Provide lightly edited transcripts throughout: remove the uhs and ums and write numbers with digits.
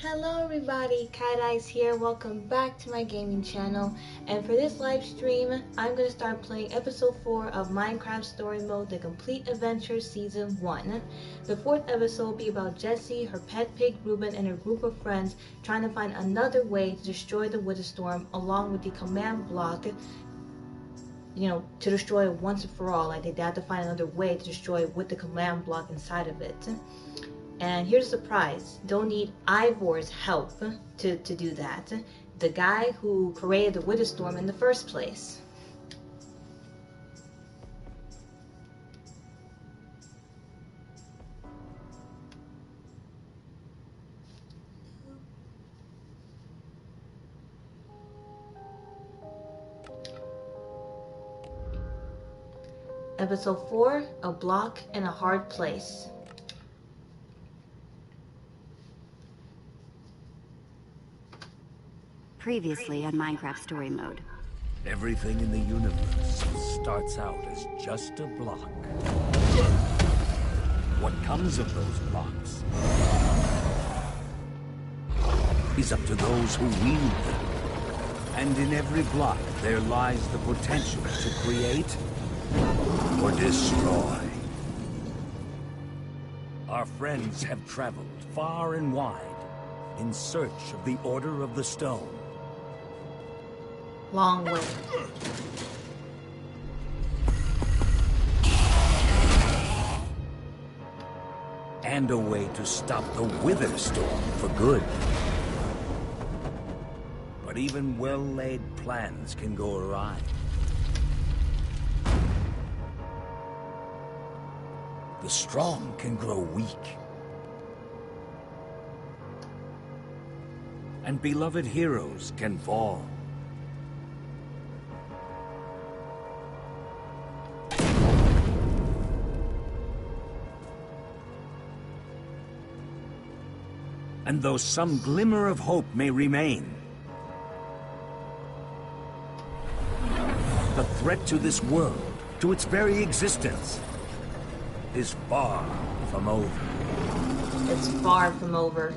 Hello everybody, Cat Eyes here. Welcome back to my gaming channel. And for this live stream, I'm going to start playing episode 4 of Minecraft Story Mode, The Complete Adventure Season 1. The 4th episode will be about Jessie, her pet pig Reuben, and her group of friends trying to find another way to destroy the Wither Storm along with the command block, to destroy it once and for all. Like, they have to find another way to destroy it with the command block inside of it. And here's the surprise. Don't need Ivor's help to do that. The guy who created the Wither Storm in the first place. Episode 4, A Block in a Hard Place. Previously on Minecraft Story Mode. Everything in the universe starts out as just a block. What comes of those blocks is up to those who wield them. And in every block there lies the potential to create or destroy. Our friends have traveled far and wide in search of the Order of the Stone. Long way. And a way to stop the Wither Storm for good. But even well-laid plans can go awry. The strong can grow weak. And beloved heroes can fall. And though some glimmer of hope may remain, the threat to this world, to its very existence, is far from over. It's far from over.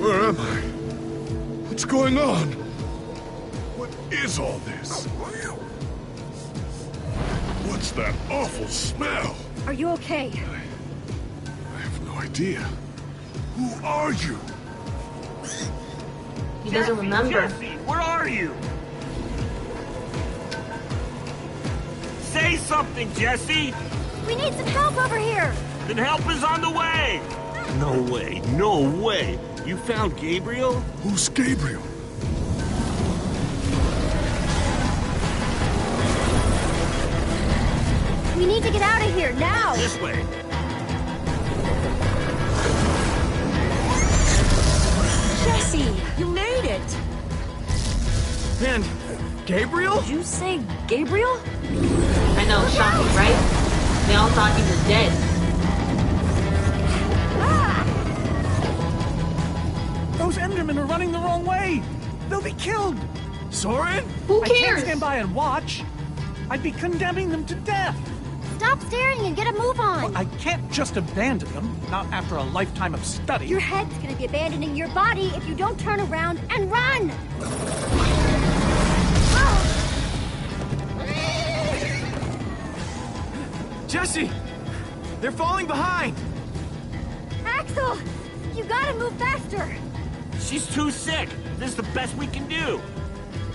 Where am I? What's going on? What is all this? What's that awful smell? Are you okay? I have no idea. Who are you? He doesn't remember. Jesse, where are you? Say something, Jesse! We need some help over here! Then help is on the way! No way, no way! You found Gabriel? Who's Gabriel? We need to get out of here, now! This way. Jesse, you made it! And Gabriel? Did you say Gabriel? I know, shocking, right? They all thought he was dead. Those Endermen are running the wrong way! They'll be killed! Soren? Who I cares? can't stand by and watch! I'd be condemning them to death! Stop staring and get a move on! I can't just abandon them, not after a lifetime of study. Your head's gonna be abandoning your body if you don't turn around and run! Jesse! They're falling behind! Axel! You gotta move faster! She's too sick. This is the best we can do.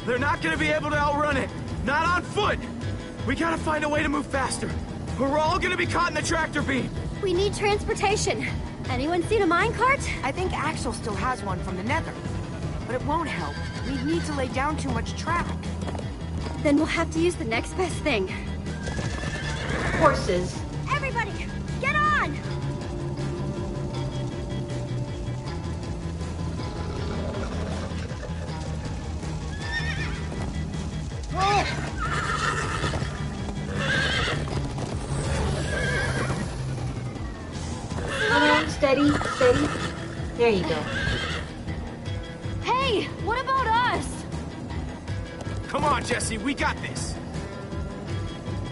They're not gonna be able to outrun it. Not on foot. We gotta find a way to move faster. Or we're all gonna be caught in the tractor beam. We need transportation. Anyone seen a minecart? I think Axel still has one from the Nether. But it won't help. We'd need to lay down too much track. Then we'll have to use the next best thing. Horses. Everybody, get on! Steady, steady. There you go. Hey, Hey, what about us? Come on, Jesse, we got this.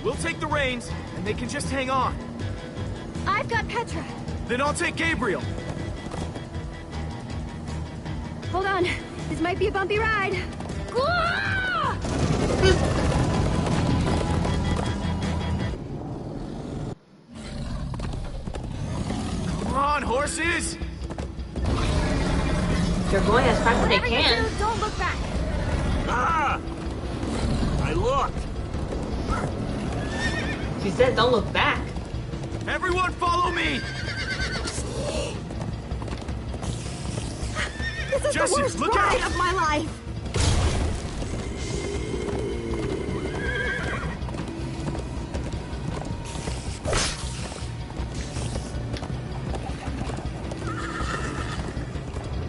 We'll take the reins, and they can just hang on. I've got Petra. Then I'll take Gabriel. Hold on. This might be a bumpy ride. Ah! Come on, horses! They're going as fast as they Whatever you can. do, don't look back. Ah! I looked. She said don't look back. Everyone follow me! This is Jesse, the worst look ride out! of my life.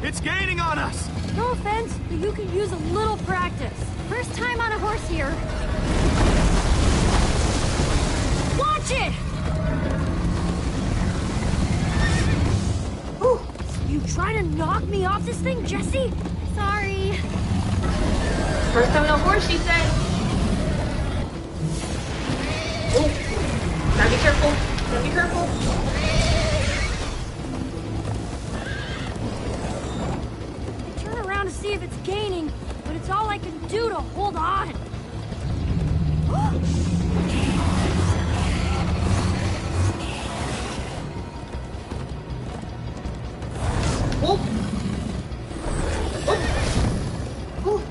It's gaining on us! No offense, but you could use a little practice. First time on a horse here. Watch it! Ooh, you try to knock me off this thing, Jesse? Sorry. First time on a horse, she said. Oh, gotta be careful. Gotta be careful. Turn around to see if it's gaining, but it's all I can do to hold on. Oh. Oh. Oh.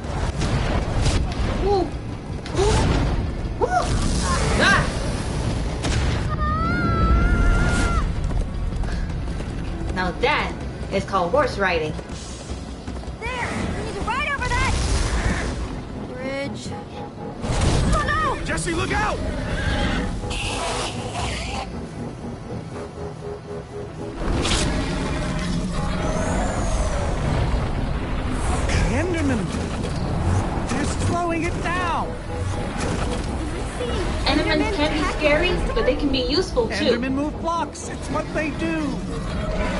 Oh. Oh. Ah. Now that is called horse riding. There! We need to ride over that bridge. Oh no! Jesse, look out! Enderman! They're slowing it down! Endermans can be scary, but they can be useful too. Endermen move blocks. It's what they do.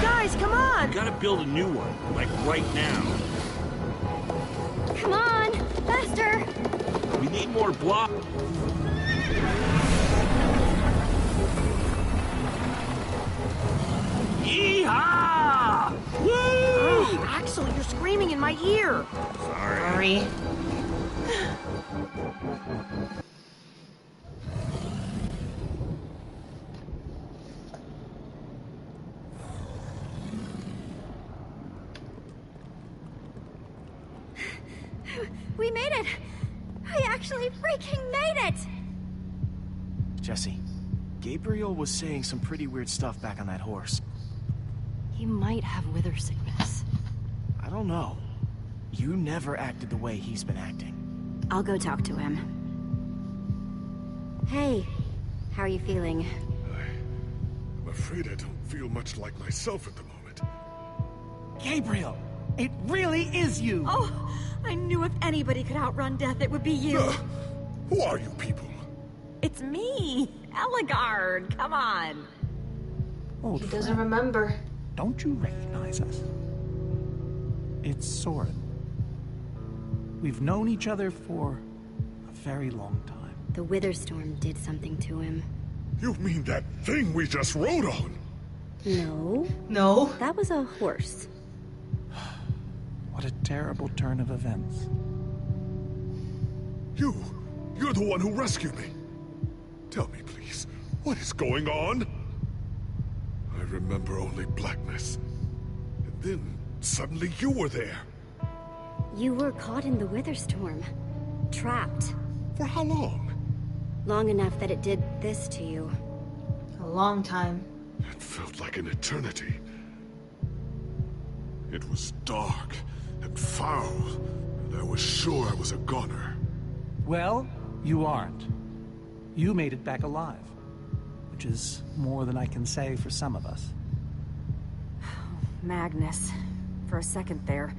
Guys, come on! We gotta build a new one, like right now. Come on! Faster! We need more blocks. Yeehaw! Woo! Oh, Axel, you're screaming in my ear. Sorry. We made it! I actually freaking made it! Jesse, Gabriel was saying some pretty weird stuff back on that horse. He might have wither sickness. I don't know. You never acted the way he's been acting. I'll go talk to him. Hey, how are you feeling? I'm afraid I don't feel much like myself at the moment. Gabriel, it really is you. Oh, I knew if anybody could outrun death, it would be you. Who are you people? It's me, Eligard. Come on. Old He doesn't friend, remember. don't you recognize us? It's Soren. We've known each other for a very long time. The wither storm did something to him. You mean that thing we just rode on? No, No. that was a horse. What a terrible turn of events. You're the one who rescued me. Tell me, please, what is going on? I remember only blackness. And then, suddenly you were there. You were caught in the wither storm. Trapped. For how long? Long enough that it did this to you. A long time. It felt like an eternity. It was dark and foul, and I was sure I was a goner. Well, you aren't. You made it back alive. Which is more than I can say for some of us. Magnus. For a second there,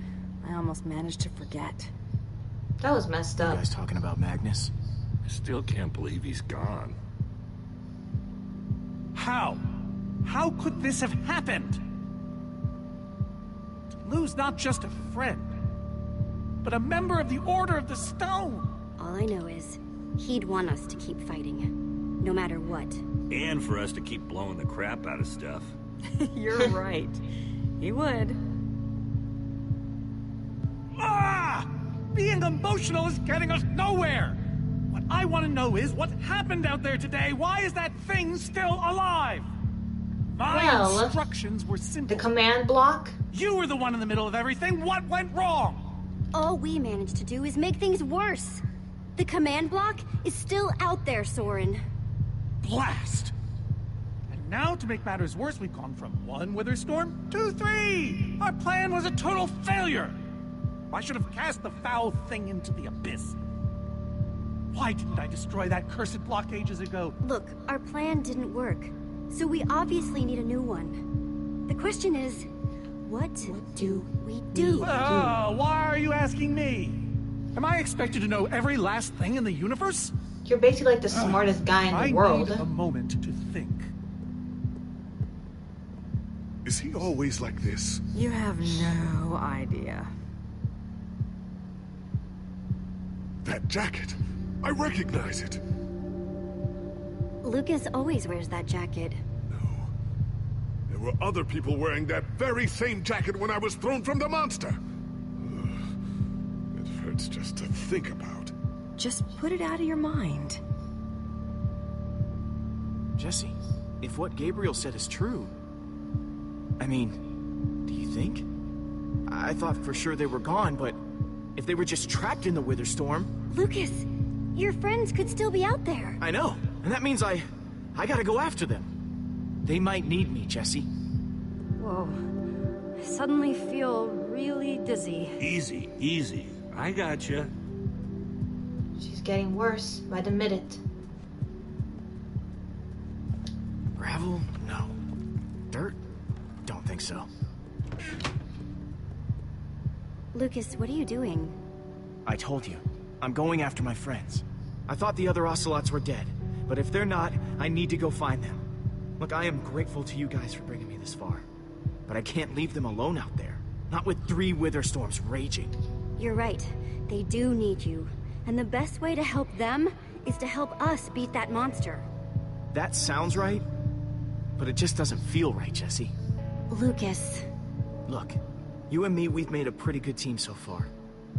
I almost managed to forget. That was messed You up. guys talking about Magnus? I still can't believe he's gone. How? How could this have happened? To lose not just a friend, but a member of the Order of the Stone. All I know is, he'd want us to keep fighting, no matter what. And for us to keep blowing the crap out of stuff. You're right. He would. Ah! Being emotional is getting us nowhere! What I want to know is what happened out there today. Why is that thing still alive? My instructions were simple. The command block? You were the one in the middle of everything. What went wrong? All we managed to do is make things worse. The command block is still out there, Soren. Blast! And now, to make matters worse, we've gone from 1 wither storm to 3! Our plan was a total failure! I should have cast the foul thing into the abyss. Why didn't I destroy that cursed block ages ago? Look, our plan didn't work, so we obviously need a new one. The question is, what do we do? Oh, why are you asking me? Am I expected to know every last thing in the universe? You're basically like the smartest guy in the world. I need a moment to think. Is he always like this? You have no idea. That jacket! I recognize it! Lucas always wears that jacket. No. There were other people wearing that very same jacket when I was thrown from the monster! Ugh. It hurts just to think about. Just put it out of your mind. Jesse, if what Gabriel said is true... I mean, do you think? I thought for sure they were gone, but... if they were just trapped in the Wither Storm... Lucas, your friends could still be out there. I know, and that means I gotta go after them. They might need me, Jesse. Whoa. I suddenly feel really dizzy. Easy, easy. I gotcha. She's getting worse by the minute. Gravel? No. Dirt? Don't think so. Lucas, what are you doing? I told you. I'm going after my friends. I thought the other ocelots were dead, but if they're not, I need to go find them. Look, I am grateful to you guys for bringing me this far, but I can't leave them alone out there. Not with 3 wither storms raging. You're right. They do need you. And the best way to help them is to help us beat that monster. That sounds right, but it just doesn't feel right, Jesse. Lucas. Look, you and me, we've made a pretty good team so far.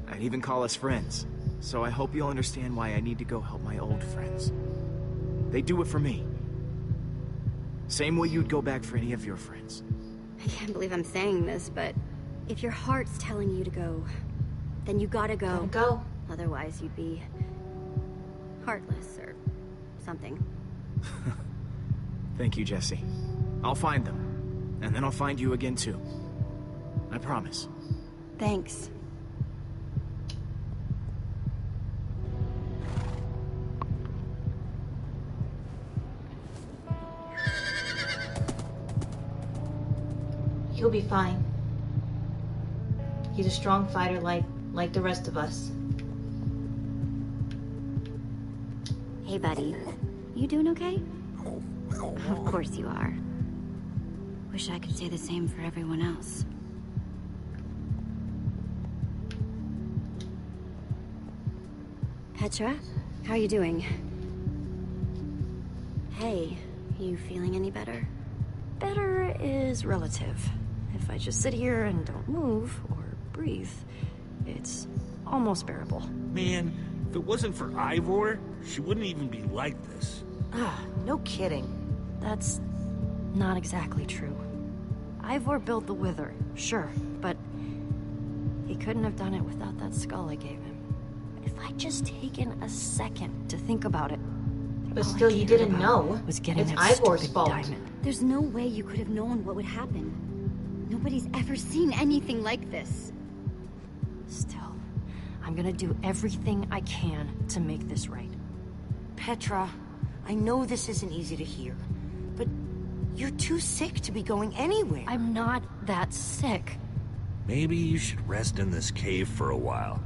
I'd even call us friends. So I hope you'll understand why I need to go help my old friends. They do it for me. Same way you'd go back for any of your friends. I can't believe I'm saying this, but if your heart's telling you to go, then you gotta go. Gotta go. Otherwise you'd be heartless or something. Thank you, Jesse. I'll find them. And then I'll find you again too. I promise. Thanks. He'll be fine. He's a strong fighter like the rest of us. Hey, buddy. You doing okay? Of course you are. Wish I could say the same for everyone else. Petra, how are you doing? Hey, you feeling any better? Better is relative. If I just sit here and don't move or breathe, it's almost bearable. Man, if it wasn't for Ivor, she wouldn't even be like this. No kidding. That's not exactly true. Ivor built the Wither, sure, but he couldn't have done it without that skull I gave him. If I'd just taken a second to think about it, But still, you didn't know. was getting It's that Ivor's stupid fault. diamond. There's no way you could have known what would happen. Nobody's ever seen anything like this. Still, I'm gonna do everything I can to make this right. Petra, I know this isn't easy to hear, but you're too sick to be going anywhere. I'm not that sick. Maybe you should rest in this cave for a while.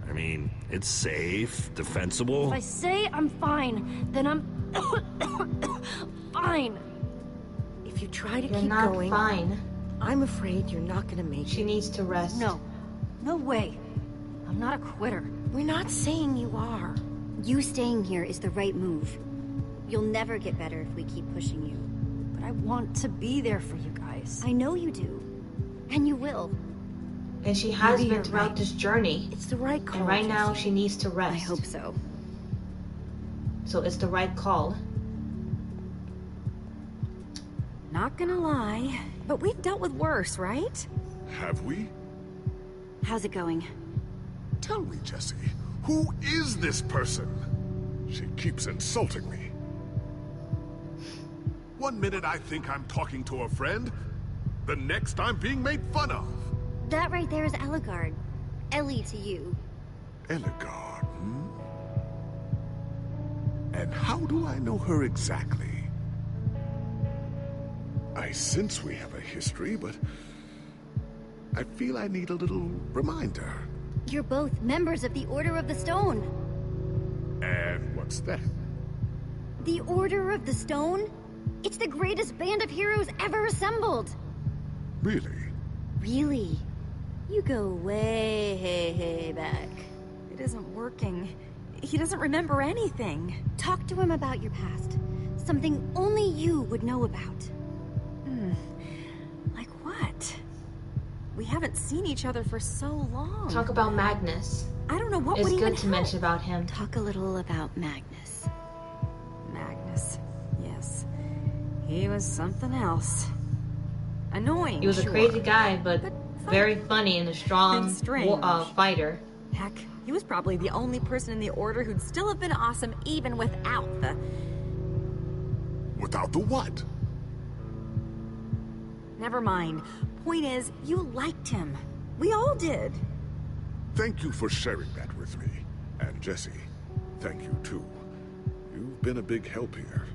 I mean, it's safe, defensible. If I say I'm fine, then I'm fine. If you try to You're keep not going, fine. I'm afraid you're not gonna make She it. needs to rest. No way. I'm not a quitter. We're not saying you are. You staying here is the right move. You'll never get better if we keep pushing you. But I want to be there for you guys. I know you do. And you will. And she has Maybe been you're throughout right. this journey. It's the right call. And right now, Jesse. she needs to rest. I hope so. So it's the right call. Not gonna lie, but we've dealt with worse, right? Have we? How's it going? Tell me, Jesse, who is this person? She keeps insulting me. One minute I think I'm talking to a friend, the next I'm being made fun of. That right there is Eligard. Ellie to you. Eligard, hmm? And how do I know her exactly? I sense we have a history, but I feel I need a little reminder. You're both members of the Order of the Stone. And what's that? The Order of the Stone? It's the greatest band of heroes ever assembled. Really? Really? You go way back. It isn't working. He doesn't remember anything. Talk to him about your past. Something only you would know about. Like what? We haven't seen each other for so long. Talk about Magnus. I don't know what It's would even good to help. mention about him. Talk a little about Magnus. Magnus. Yes. He was something else. Annoying, He was a sure. crazy guy, but fun. very funny and a strong And strange. fighter. Heck, he was probably the only person in the Order who'd still have been awesome even without the... Without the what? Never mind. Point is, you liked him. We all did. Thank you for sharing that with me. And Jesse, thank you too. You've been a big help here.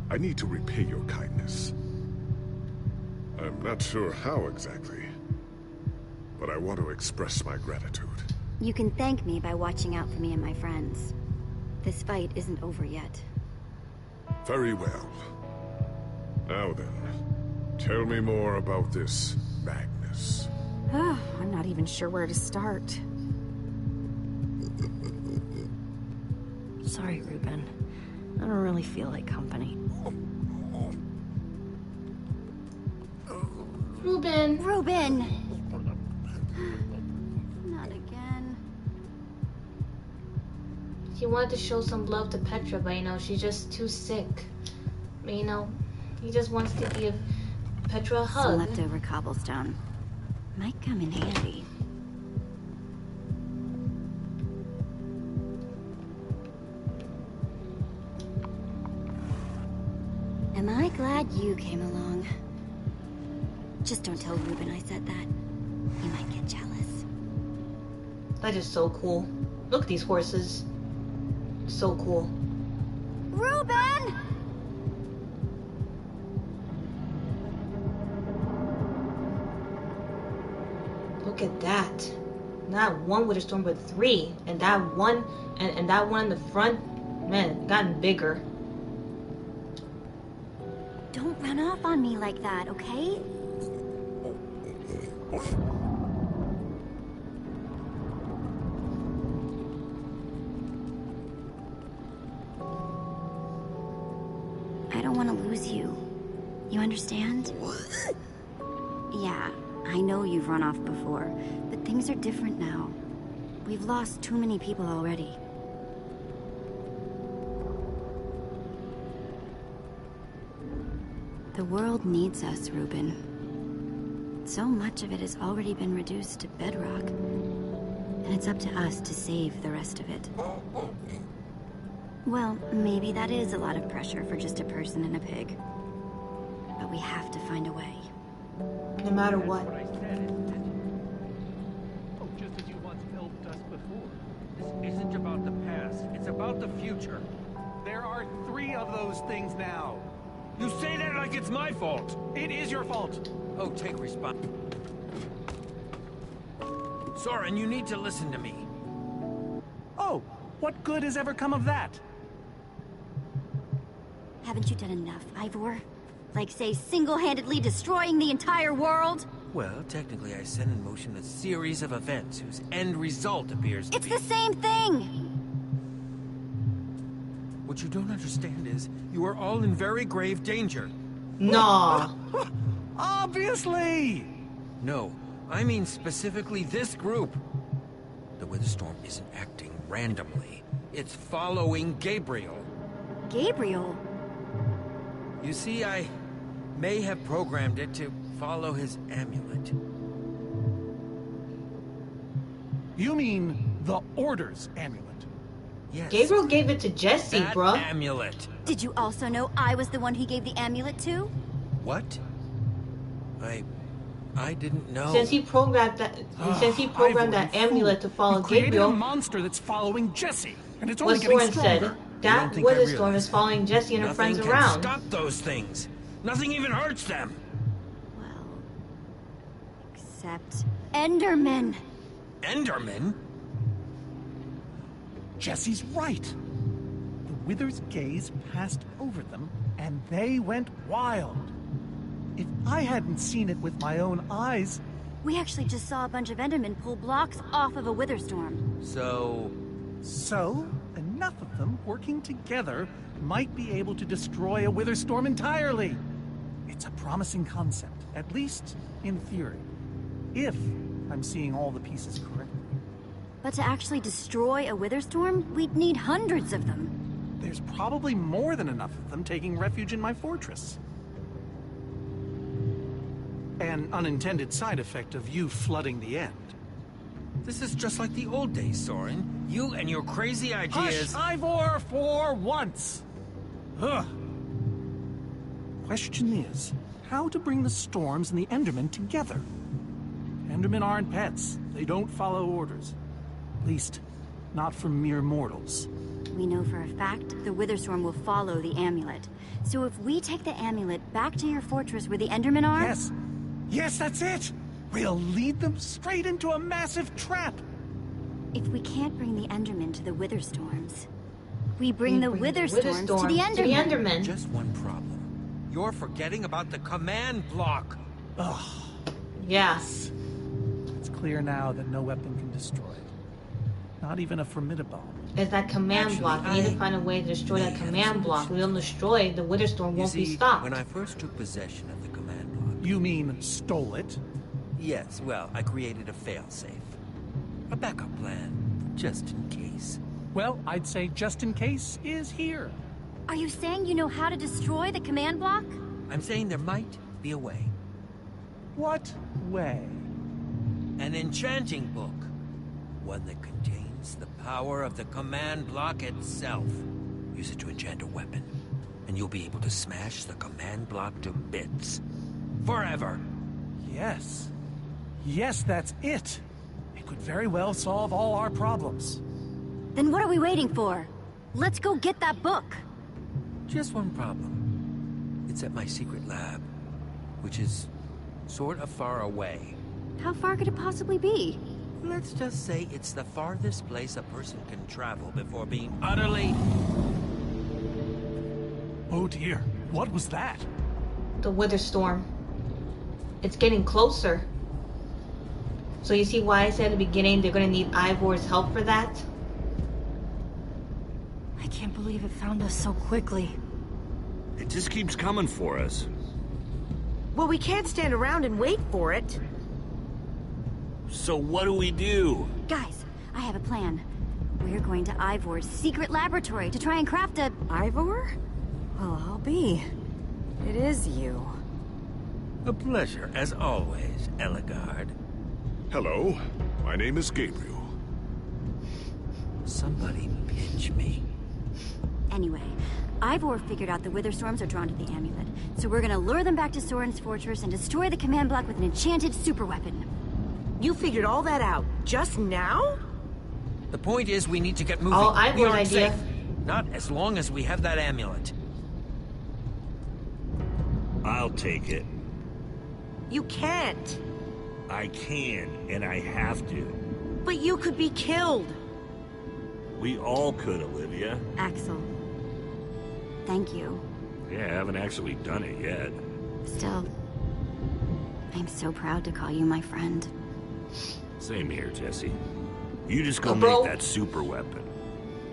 I need to repay your kindness. I'm not sure how exactly, but I want to express my gratitude. You can thank me by watching out for me and my friends. This fight isn't over yet. Very well. Now then, tell me more about this Magnus. I'm not even sure where to start. Sorry, Reuben. I don't really feel like company. Reuben. Reuben! Not again. He wanted to show some love to Petra, but she's just too sick. But he just wants to give Petra a hug. Some leftover cobblestone. Might come in handy. Am I glad you came along? Just don't tell Reuben I said that. He might get jealous. That is so cool. Look at these horses. So cool. Reuben! Look at that. Not one with a storm, but three. And that one, and that one in the front, man, it's gotten bigger. Don't run off on me like that, okay? I don't want to lose you. You understand? Yeah, I know you've run off before, but things are different now. We've lost too many people already. The world needs us, Reuben. So much of it has already been reduced to bedrock, and it's up to us to save the rest of it. Well, maybe that is a lot of pressure for just a person and a pig. But we have to find a way. No matter what. Oh, just as you once helped us before. This isn't about the past, it's about the future. There are 3 of those things now. You say that like it's my fault. It is your fault. Oh, take responsibility. Soren, you need to listen to me. Oh, what good has ever come of that? Haven't you done enough, Ivor? Like, say, single-handedly destroying the entire world? Well, technically I set in motion a series of events whose end result appears to It's be... the same thing! What you don't understand is, you are all in very grave danger. Nah. Obviously! No, I mean specifically this group. The Witherstorm isn't acting randomly. It's following Gabriel. Gabriel? You see, I may have programmed it to follow his amulet. You mean the Order's amulet? Yes. Gabriel gave it to Jesse, that bruh. amulet. Did you also know I was the one he gave the amulet to? What? I didn't know. Since he programmed that, Ivor, that you amulet fool. to follow You created Gabriel, a monster that's following Jesse, and it's only what getting Soren stronger. said, that don't think I Witherstorm realize is following Jesse and her Nothing friends can around. stop those things. Nothing even hurts them. Well, except Endermen. Enderman? Jesse's right. The Wither's gaze passed over them, and they went wild. If I hadn't seen it with my own eyes... We actually just saw a bunch of Endermen pull blocks off of a Witherstorm. So, enough of them working together might be able to destroy a Witherstorm entirely. It's a promising concept, at least in theory. If I'm seeing all the pieces correctly. But to actually destroy a Witherstorm, we'd need hundreds of them. There's probably more than enough of them taking refuge in my fortress. An unintended side effect of you flooding the end. This is just like the old days, Soren. You and your crazy ideas... Hush, Ivor, for once! Ugh. Question is, how to bring the Storms and the Endermen together? Endermen aren't pets. They don't follow orders. At least, not from mere mortals. We know for a fact the Witherstorm will follow the amulet. So if we take the amulet back to your fortress where the Endermen are... Yes! Yes, that's it! We'll lead them straight into a massive trap! If we can't bring the Endermen to the Witherstorms, we bring the Witherstorms to the Endermen. Just one problem. You're forgetting about the command block. Ugh. Yes. It's clear now that no weapon can destroy it. Not even a formidable. It's that command block. We need to find a way to destroy that command block. We don't destroy it, the Witherstorm won't be stopped. When I first took possession of the command block... You mean stole it? Yes, well, I created a failsafe. A backup plan, just in case. Well, I'd say just in case is here. Are you saying you know how to destroy the command block? I'm saying there might be a way. What way? An enchanting book. One that contains the power of the command block itself. Use it to enchant a weapon, and you'll be able to smash the command block to bits. Forever. Yes. Yes, that's it. It could very well solve all our problems. Then what are we waiting for? Let's go get that book. Just one problem. It's at my secret lab, which is sort of far away. How far could it possibly be? Let's just say it's the farthest place a person can travel before being utterly... Oh dear, what was that? The Witherstorm. It's getting closer. So you see why I said at the beginning they're going to need Ivor's help for that? I can't believe it found us so quickly. It just keeps coming for us. Well, we can't stand around and wait for it. So what do we do? Guys, I have a plan. We're going to Ivor's secret laboratory to try and craft a... Ivor? Well, I'll be. It is you. A pleasure, as always, Eligard. Hello, my name is Gabriel. Somebody pinch me. Anyway, Ivor figured out the Witherstorms are drawn to the amulet, so we're gonna lure them back to Soren's fortress and destroy the command block with an enchanted superweapon. You figured all that out just now? The point is, we need to get moving. Oh, Ivor's We aren't idea. safe. Not as long as we have that amulet. I'll take it. You can't. I can, and I have to. But you could be killed. We all could, Olivia. Axel. Thank you. Yeah, I haven't actually done it yet. Still, I'm so proud to call you my friend. Same here, Jesse. You just go bro. make that super weapon.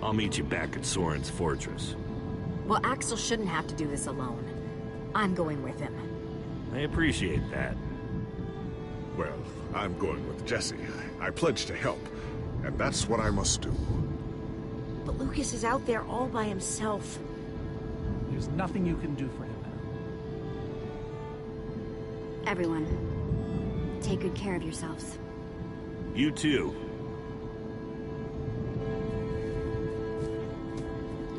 I'll meet you back at Soren's fortress. Well, Axel shouldn't have to do this alone. I'm going with him. I appreciate that. Well, I'm going with Jesse. I pledged to help, and that's what I must do. But Lucas is out there all by himself. There's nothing you can do for him now. Everyone, take good care of yourselves. You too.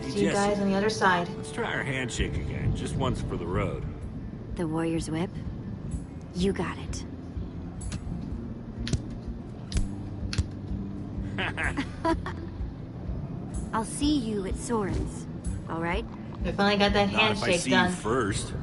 Hey, See you guys on the other side. Let's try our handshake again, just once for the road. The warrior's whip? You got it. I'll see you at Soren's, all right? We finally got that Not if I handshake see done. you first.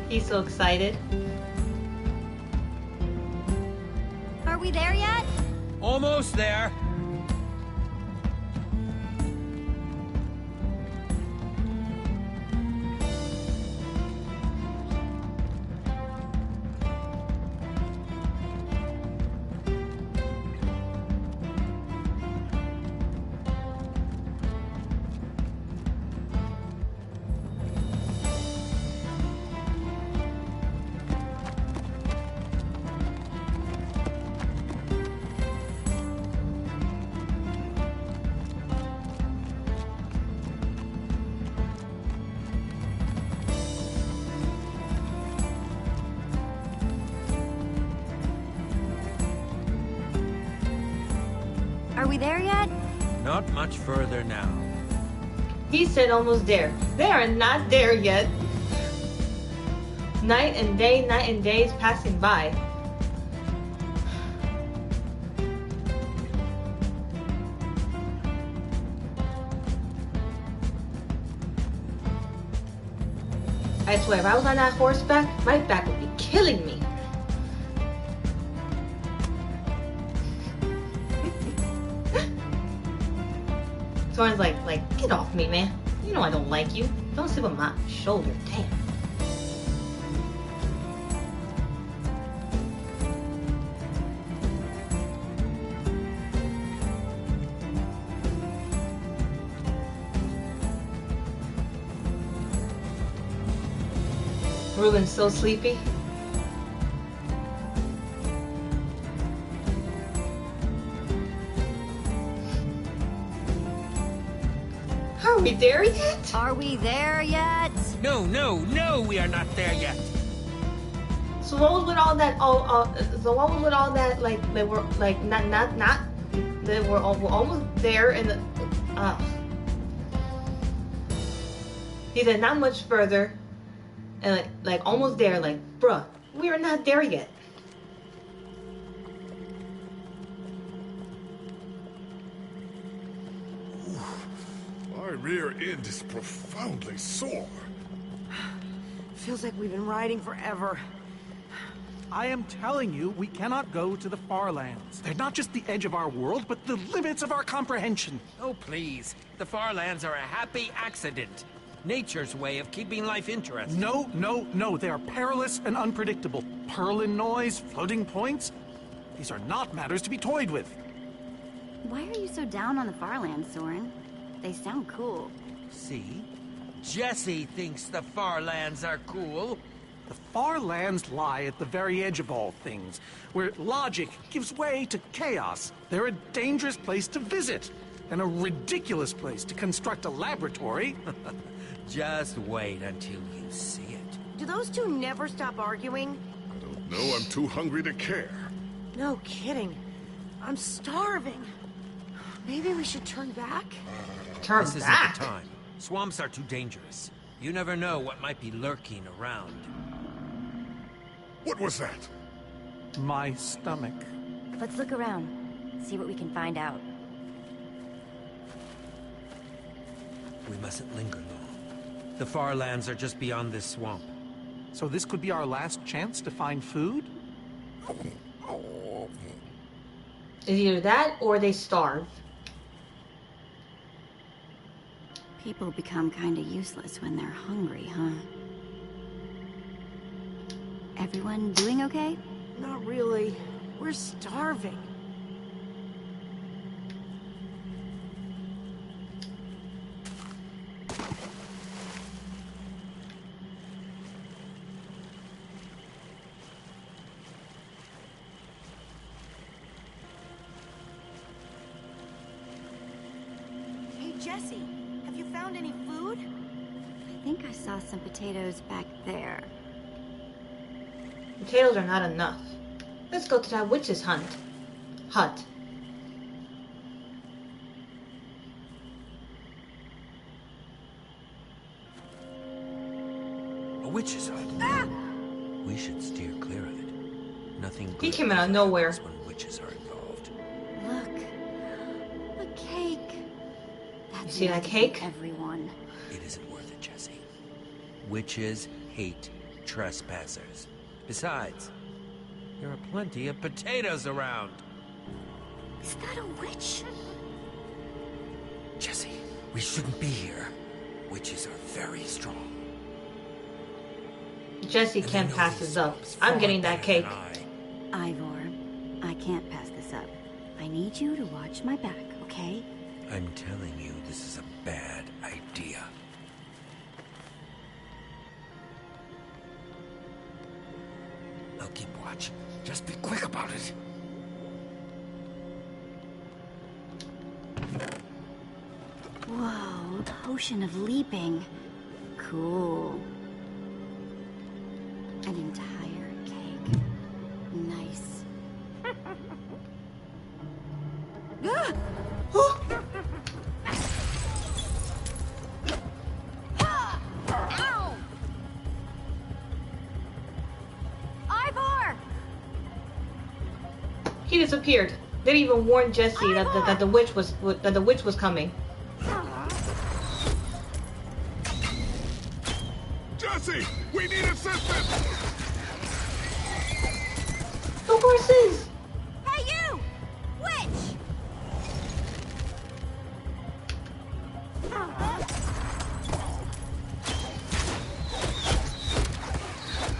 He's so excited. Are we there yet? Almost there. Are we there yet? Not much further now. He said almost there. They are not there yet. Night and day is passing by. I swear, if I was on that horseback, my back would be killing me. Someone's like, get off me, man. You know I don't like you. Don't sit on my shoulder, damn. Reuben's so sleepy. Are we there yet? Are we there yet? No, we are not there yet. So what was with all that? So what was with all that? Like they were like not. They were almost there, and he said not much further, and like almost there. Like, bruh, we are not there yet. My rear end is profoundly sore. Feels like we've been riding forever. I am telling you, we cannot go to the far lands. They're not just the edge of our world, but the limits of our comprehension. Oh, please. The far lands are a happy accident. Nature's way of keeping life interesting. No. They are perilous and unpredictable. Purlin noise, floating points. These are not matters to be toyed with. Why are you so down on the Farlands, Soren? They sound cool. See? Jesse thinks the far lands are cool. The far lands lie at the very edge of all things, where logic gives way to chaos. They're a dangerous place to visit, and a ridiculous place to construct a laboratory. Just wait until you see it. Do those two never stop arguing? I don't know, I'm too hungry to care. No kidding. I'm starving. Maybe we should turn back? Turn This isn't back. the time. Swamps are too dangerous. You never know what might be lurking around. What was that? My stomach. Let's look around. See what we can find out. We mustn't linger long. The far lands are just beyond this swamp. So this could be our last chance to find food? It's either that or they starve. People become kinda useless when they're hungry, huh? Everyone doing okay? Not really. We're starving. Hey, Jesse, have you found any food? I think I saw some potatoes back there. Potatoes are not enough. Let's go to that witch's hut. A witch's hut. Ah! We should steer clear of it. Nothing good He came out of nowhere. happens when witches are involved. Look, a cake. That's You see that enough to cake? feed everyone. It isn't worth it, Jesse. Witches hate trespassers. Besides, there are plenty of potatoes around. Is that a witch? Jesse, we shouldn't be here. Witches are very strong. Jesse And can't they know pass these this up. swamps I'm far getting that better than cake. Ivor, I can't pass this up. I need you to watch my back, okay? I'm telling you, this is a bad idea. I'll keep watch. Just be quick about it. Whoa, potion of leaping. Cool. An entire cake. Nice. Ow! Ivor! He disappeared. They didn't even warn Jesse that the witch was coming. Jesse, we need assistance! The horses! Hey, you! Witch!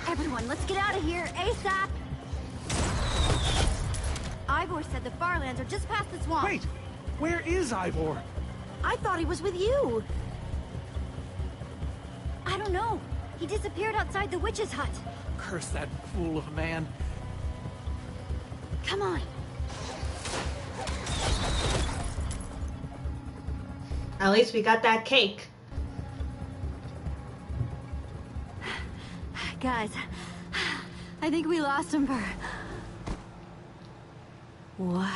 Everyone, let's get out of here, ASAP! Ivor said the Farlands are just past the swamp. Wait! Where is Ivor? I thought he was with you. I don't know. He disappeared outside the witch's hut. Curse that fool of a man. Come on. At least we got that cake. Guys, I think we lost him for... Wow.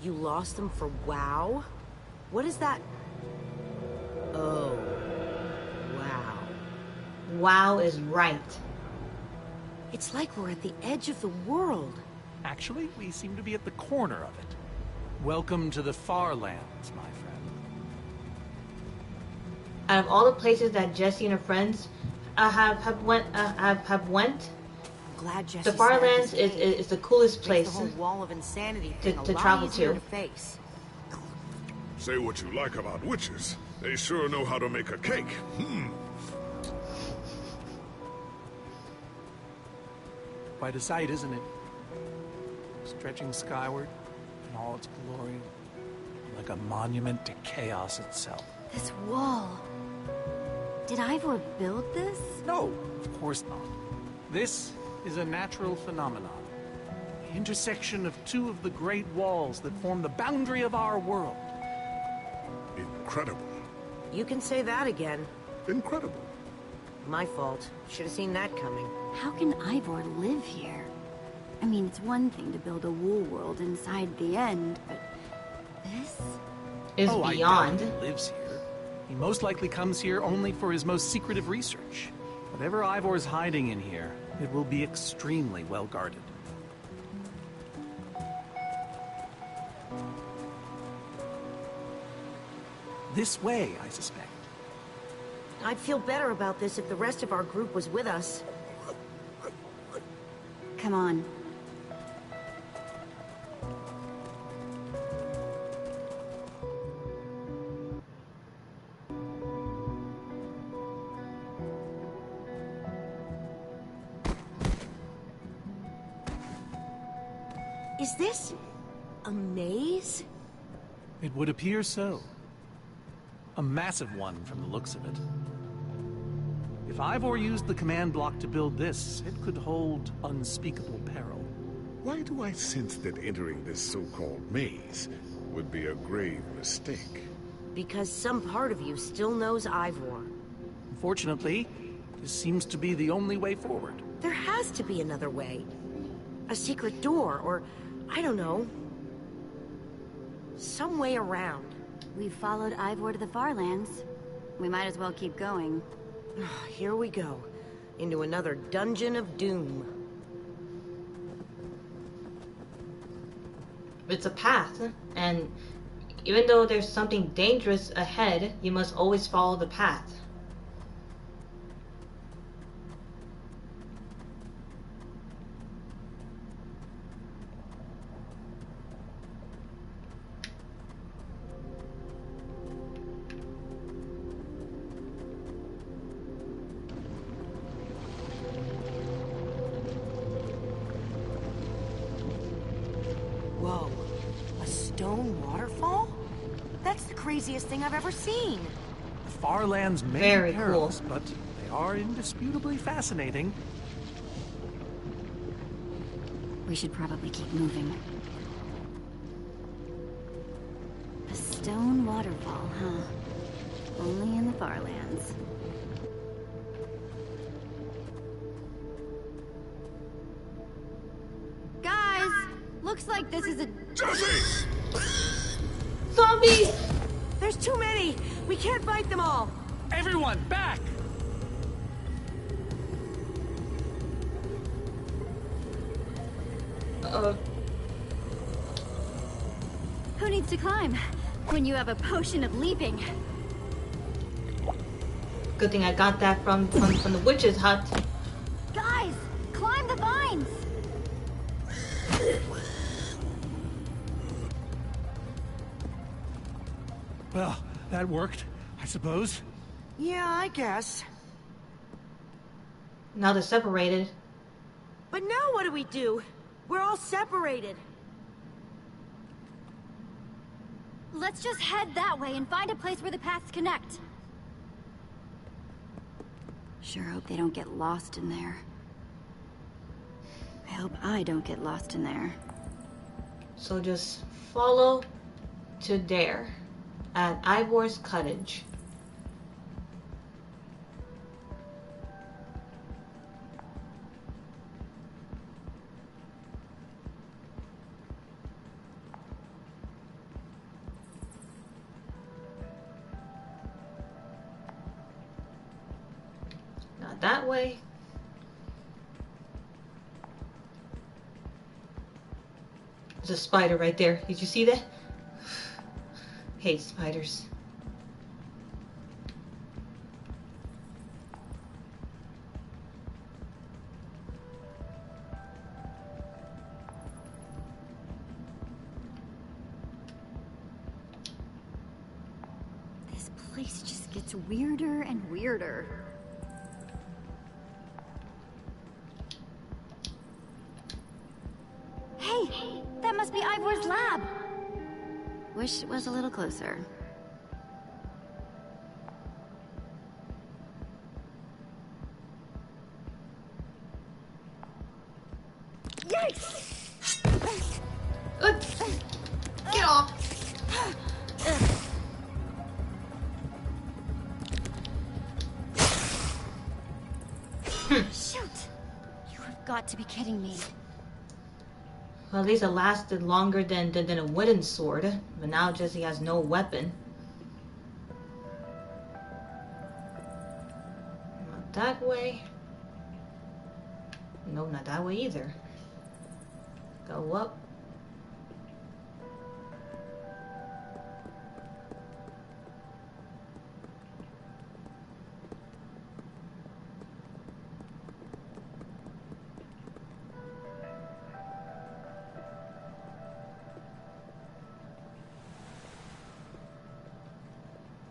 You lost them for WoW? What is that? Oh. Wow. Wow is right. It's like we're at the edge of the world. Actually, we seem to be at the corner of it. Welcome to the far lands, my friend. Out of all the places that Jesse and her friends have went, Glad Jesse the Farlands is the coolest place the whole wall of insanity to thing a lot travel easier to. face. Say what you like about witches. They sure know how to make a cake. Quite a sight, isn't it? Stretching skyward in all its glory, like a monument to chaos itself. This wall. Did Ivor build this? No, of course not. This is a natural phenomenon. The intersection of two of the great walls that form the boundary of our world. Incredible. You can say that again. Incredible. My fault. Should have seen that coming. How can Ivor live here? I mean, it's one thing to build a wool world inside the end, but this? Is I beyond. doubt he lives here. He most likely comes here only for his most secretive research. Whatever Ivor's hiding in here, it will be extremely well guarded. This way, I suspect. I'd feel better about this if the rest of our group was with us. Come on. Is this a maze? It would appear so. A massive one from the looks of it. If Ivor used the command block to build this, it could hold unspeakable peril. Why do I sense that entering this so-called maze would be a grave mistake? Because some part of you still knows Ivor. Fortunately, this seems to be the only way forward. There has to be another way. A secret door, or I don't know. Some way around. We've followed Ivor to the far lands. We might as well keep going. Here we go. Into another dungeon of doom. It's a path, and even though there's something dangerous ahead, you must always follow the path. Whoa. A stone waterfall? That's the craziest thing I've ever seen. The far lands may Very be perilous, but they are indisputably fascinating. We should probably keep moving. A stone waterfall, huh? Only in the far lands. Guys, looks like this is a... Jesse! Zombies! There's too many! We can't fight them all! Everyone, back! Who needs to climb when you have a potion of leaping? Good thing I got that from the witch's hut. Guys, climb the vines! Well, that worked, I suppose. Yeah, I guess. Now they're separated. But now what do we do? We're all separated. Let's just head that way and find a place where the paths connect. Sure hope they don't get lost in there. I hope I don't get lost in there. So just follow to there at Ivor's cottage. Not that way. There's a spider right there. Did you see that? Hate spiders. This place just gets weirder and weirder. Hey, that must be Ivor's lab. Wish it was a little closer. Yikes! Get off! Shoot! You have got to be kidding me. Well, at least it lasted longer than a wooden sword. But now Jesse has no weapon. Not that way. No, not that way either. Go up.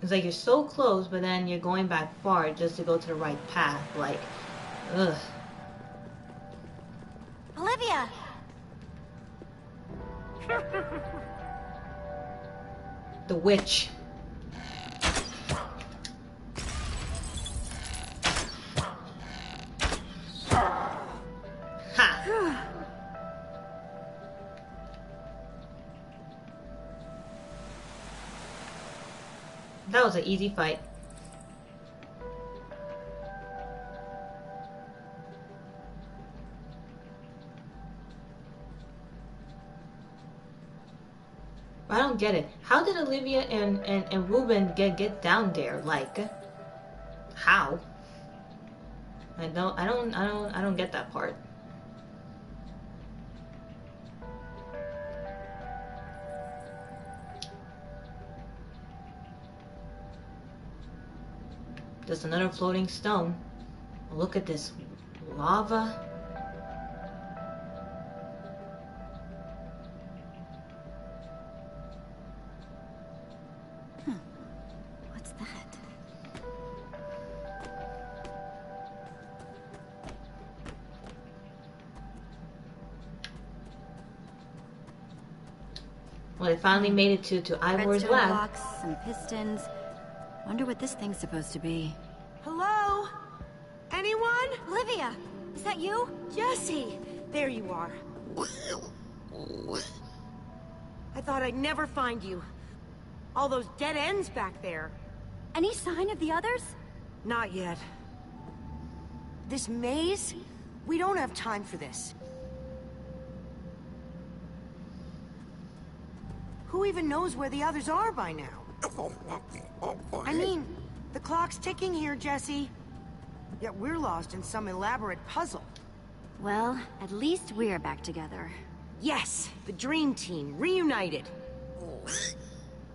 It's like you're so close, but then you're going back far just to go to the right path. Like, ugh. Olivia! The witch. Ha! That was an easy fight. I don't get it. How did Olivia and Reuben get down there? Like, how? I don't get that part. There's another floating stone. Look at this lava. What's that? Well, they finally made it to Ivor's Redstone lab. blocks, some pistons. Wonder what this thing's supposed to be. Hello? Anyone? Olivia, is that you? Jesse! There you are. I thought I'd never find you. All those dead ends back there. Any sign of the others? Not yet. This maze? We don't have time for this. Who even knows where the others are by now? I mean, the clock's ticking here, Jesse. Yet we're lost in some elaborate puzzle. Well, at least we're back together. Yes, the Dream Team, reunited.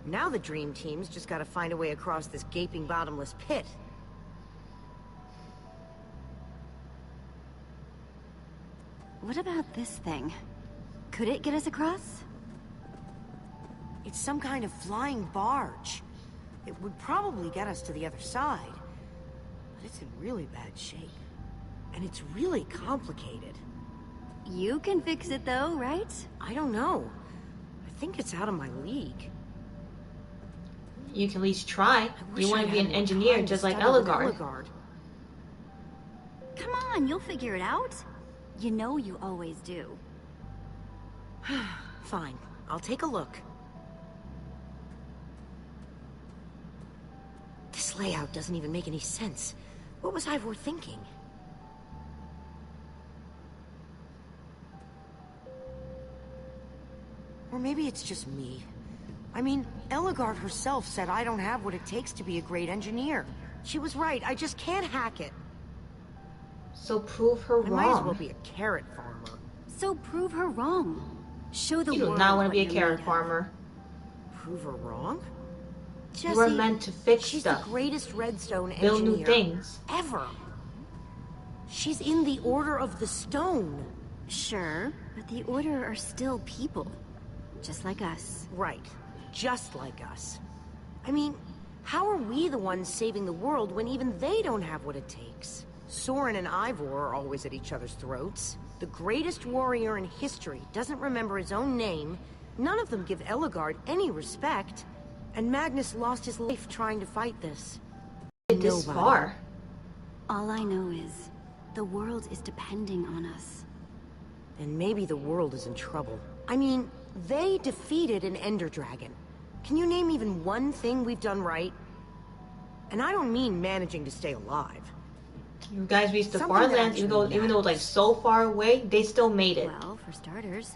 Now the Dream Team's just gotta find a way across this gaping bottomless pit. What about this thing? Could it get us across? It's some kind of flying barge. It would probably get us to the other side. But it's in really bad shape. And it's really complicated. You can fix it though, right? I don't know. I think it's out of my league. You can at least try. wish You want I to be an had more engineer time to just like study with Ellegaard. Come on, you'll figure it out. You know you always do. Fine, I'll take a look. This layout doesn't even make any sense. What was Ivor thinking? Or maybe it's just me. I mean, Ellegaard herself said I don't have what it takes to be a great engineer. She was right, I just can't hack it. So prove her I wrong. might as well be a carrot farmer. So prove her wrong. Show the You do world not want to what be a you're carrot made of. farmer. Prove her wrong? You were meant to fix she's stuff. the greatest redstone Build engineer new things. ever. She's in the Order of the Stone. Sure, but the Order are still people. Just like us. Right. Just like us. I mean, how are we the ones saving the world when even they don't have what it takes? Soren and Ivor are always at each other's throats. The greatest warrior in history doesn't remember his own name. None of them give Ellegaard any respect. And Magnus lost his life trying to fight this. This far. All I know is, the world is depending on us. And maybe the world is in trouble. I mean, they defeated an Ender Dragon. Can you name even one thing we've done right? And I don't mean managing to stay alive. You guys reached the Something far that lands, even though actually it was like so far away, they still made it. Well, for starters,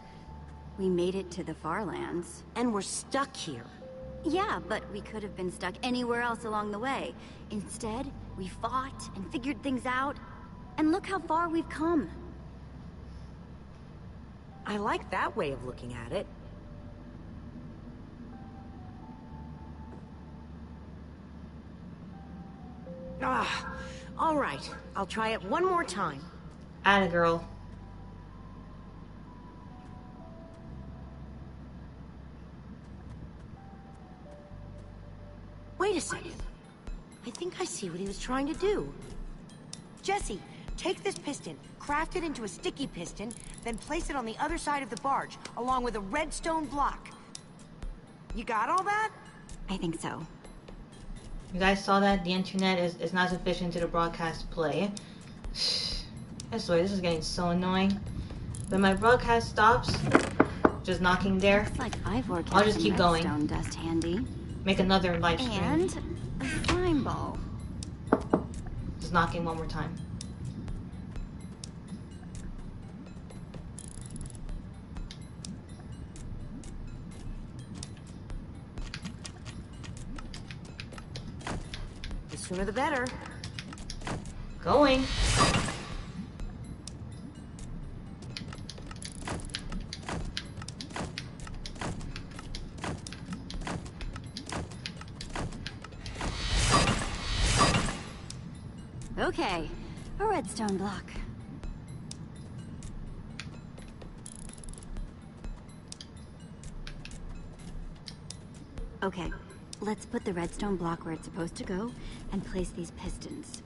we made it to the far lands. And we're stuck here. Yeah, but we could have been stuck anywhere else along the way. Instead, we fought and figured things out. And look how far we've come. I like that way of looking at it. All right. I'll try it one more time. Atta girl. Wait a second. I think I see what he was trying to do. Jesse, take this piston, craft it into a sticky piston, then place it on the other side of the barge, along with a redstone block. You got all that? I think so. You guys saw that? The internet is not sufficient to broadcast play. I swear, this is getting so annoying. When my broadcast stops, just knocking there, Looks like Ivor I'll just keep going. Redstone dust handy. Make another live stream. And a slime ball. Just knocking one more time. The sooner the better. Going. Okay, a redstone block. Okay, let's put the redstone block where it's supposed to go and place these pistons.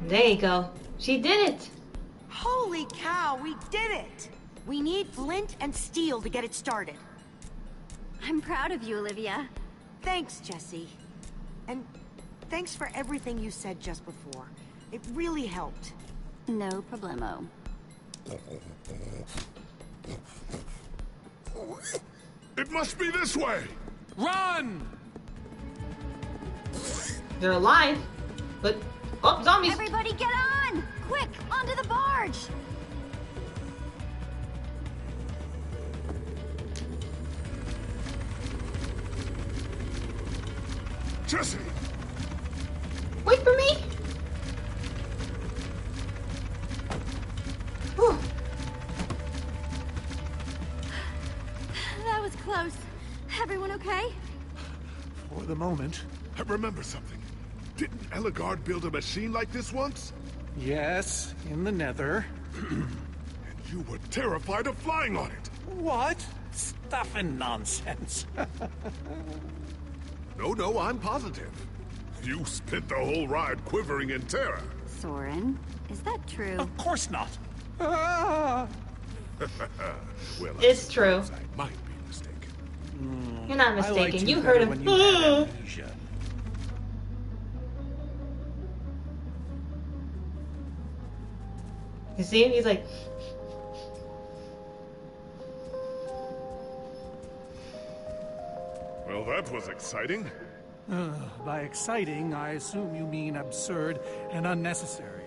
There you go. She did it! Holy cow, we did it! We need flint and steel to get it started. I'm proud of you, Olivia. Thanks, Jesse. And thanks for everything you said just before. It really helped. No problemo. It must be this way! Run! They're alive, but... Oh, zombies! Everybody get on! Quick, onto the barge! Jesse! Wait for me! Whew. That was close. Everyone okay? For the moment. I remember something. Didn't Eligard build a machine like this once? Yes, in the nether. And you were terrified of flying on it. What? Stuff and nonsense. No, I'm positive. You spent the whole ride quivering in terror. Soren, is that true? Of course not. Ah! Well, It's true. I might be mistaken. You're not I liked mistaken. You better heard when him. you had amnesia. You see him? He's like... Well, that was exciting. By exciting, I assume you mean absurd and unnecessary.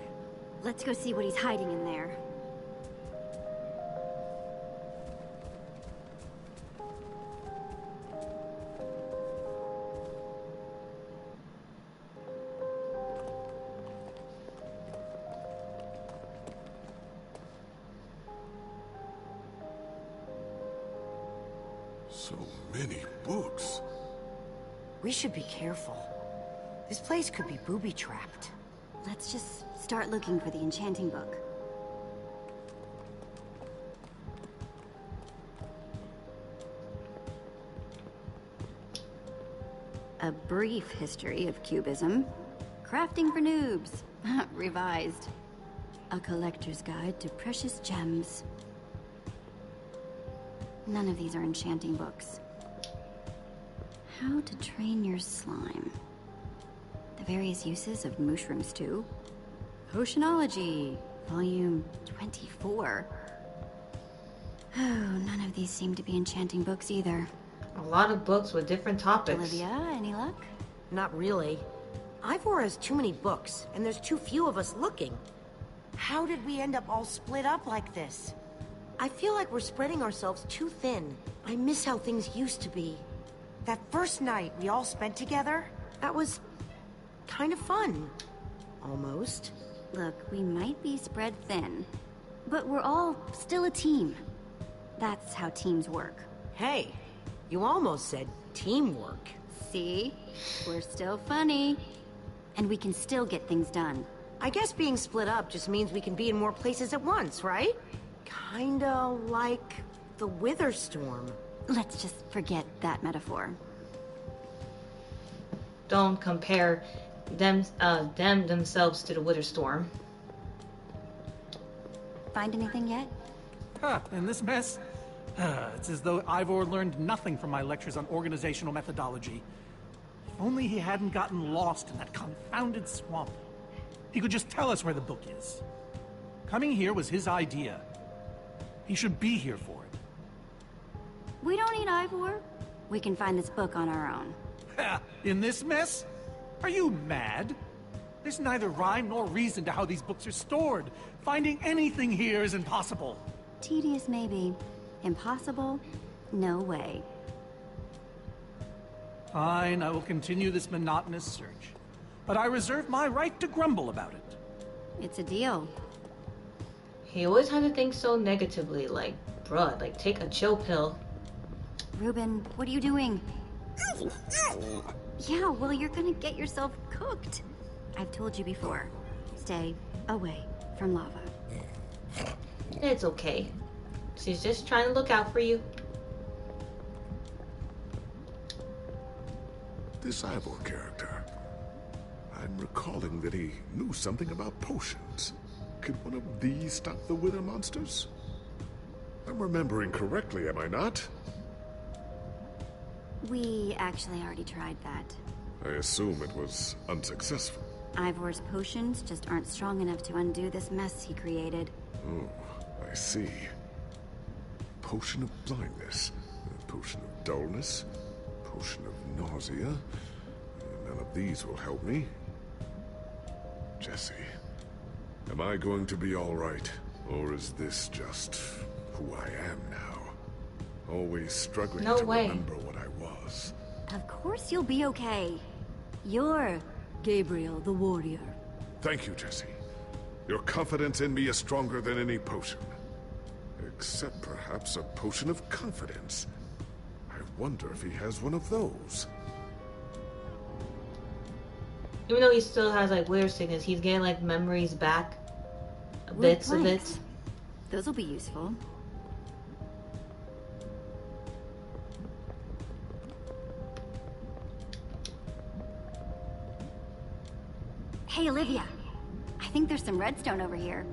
Let's go see what he's hiding in there. So many books. We should be careful. This place could be booby-trapped. Let's just start looking for the enchanting book. A brief history of cubism. Crafting for noobs. Revised. A collector's guide to precious gems. None of these are enchanting books. How to train your slime. The various uses of mushroom stew. Potionology, volume 24. Oh, none of these seem to be enchanting books either. A lot of books with different topics. Olivia, any luck? Not really. Ivor has too many books, and there's too few of us looking. How did we end up all split up like this? I feel like we're spreading ourselves too thin. I miss how things used to be. That first night we all spent together, that was kind of fun. Almost. Look, we might be spread thin, but we're all still a team. That's how teams work. Hey, you almost said teamwork. See? We're still funny. And we can still get things done. I guess being split up just means we can be in more places at once, right? Kinda like the Wither Storm. Let's just forget that metaphor. Don't compare them themselves to the Wither Storm. Find anything yet? Huh, in this mess? It's as though Ivor learned nothing from my lectures on organizational methodology. If only he hadn't gotten lost in that confounded swamp. He could just tell us where the book is. Coming here was his idea. He should be here for it. We don't need Ivor. We can find this book on our own. In this mess? Are you mad? There's neither rhyme nor reason to how these books are stored. Finding anything here is impossible. Tedious, maybe. Impossible? No way. Fine, I will continue this monotonous search. But I reserve my right to grumble about it. It's a deal. He always had to think so negatively, like, bruh, like, take a chill pill. Reuben, what are you doing? Yeah, well, you're gonna get yourself cooked. I've told you before. Stay away from lava. It's okay. She's just trying to look out for you. This Ivor character. I'm recalling that he knew something about potions. Could one of these stop the Wither monsters? I'm remembering correctly, am I not? We actually already tried that. I assume it was unsuccessful. Ivor's potions just aren't strong enough to undo this mess he created. Oh, I see. Potion of blindness, a potion of dullness, potion of nausea. None of these will help me. Jesse, am I going to be all right? Or is this just who I am now? Always struggling to remember what I was. Of course you'll be okay. You're Gabriel the warrior. Thank you, Jesse. Your confidence in me is stronger than any potion. Except perhaps a potion of confidence. I wonder if he has one of those. Even though he still has like weird sickness, he's getting like memories back. Bits of it. Those will be useful. Hey, Olivia. I think there's some redstone over here.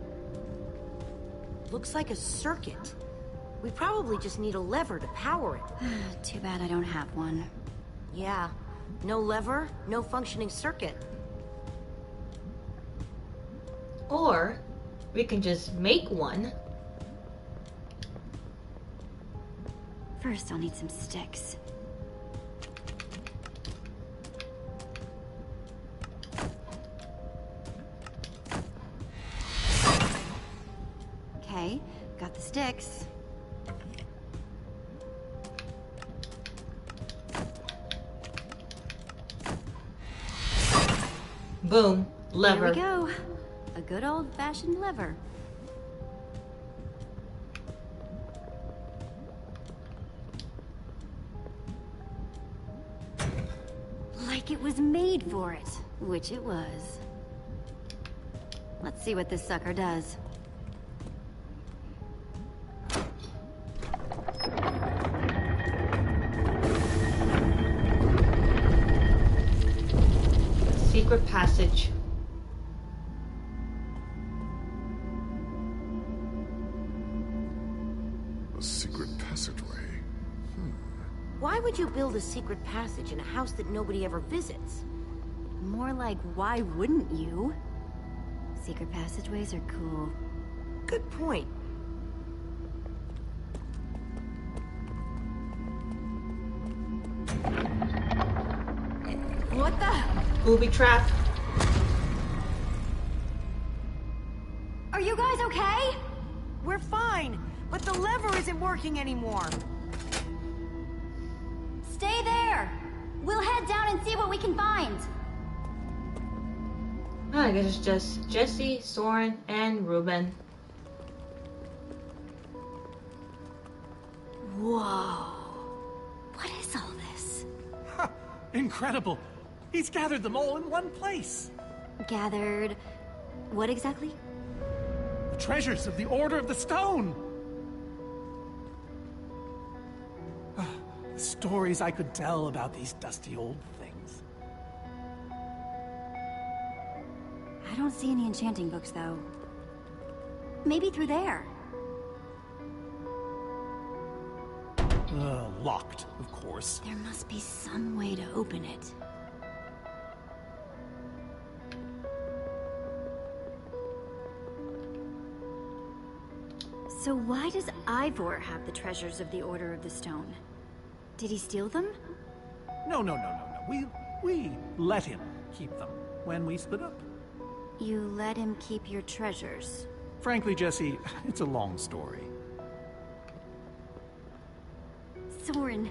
Looks like a circuit. We probably just need a lever to power it. Too bad I don't have one. Yeah. No lever, no functioning circuit. Or we can just make one. First, I'll need some sticks. Okay, got the sticks. Boom, lever. There we go. A good old-fashioned lever. Like it was made for it, which it was. Let's see what this sucker does. Secret passage. A secret passageway. Why would you build a secret passage in a house that nobody ever visits? More like, why wouldn't you? Secret passageways are cool. Good point. What the? Booby trap. Are you guys okay? We're fine, but the lever isn't working anymore. Stay there! We'll head down and see what we can find. I guess it's just Jesse, Soren, and Reuben. Whoa. What is all this? Huh, incredible. He's gathered them all in one place. Gathered... what exactly? The treasures of the Order of the Stone. stories I could tell about these dusty old things. I don't see any enchanting books, though. Maybe through there. Locked, of course. There must be some way to open it. So why does Ivor have the treasures of the Order of the Stone? Did he steal them? No. We let him keep them when we split up. You let him keep your treasures? Frankly, Jesse, it's a long story. Soren,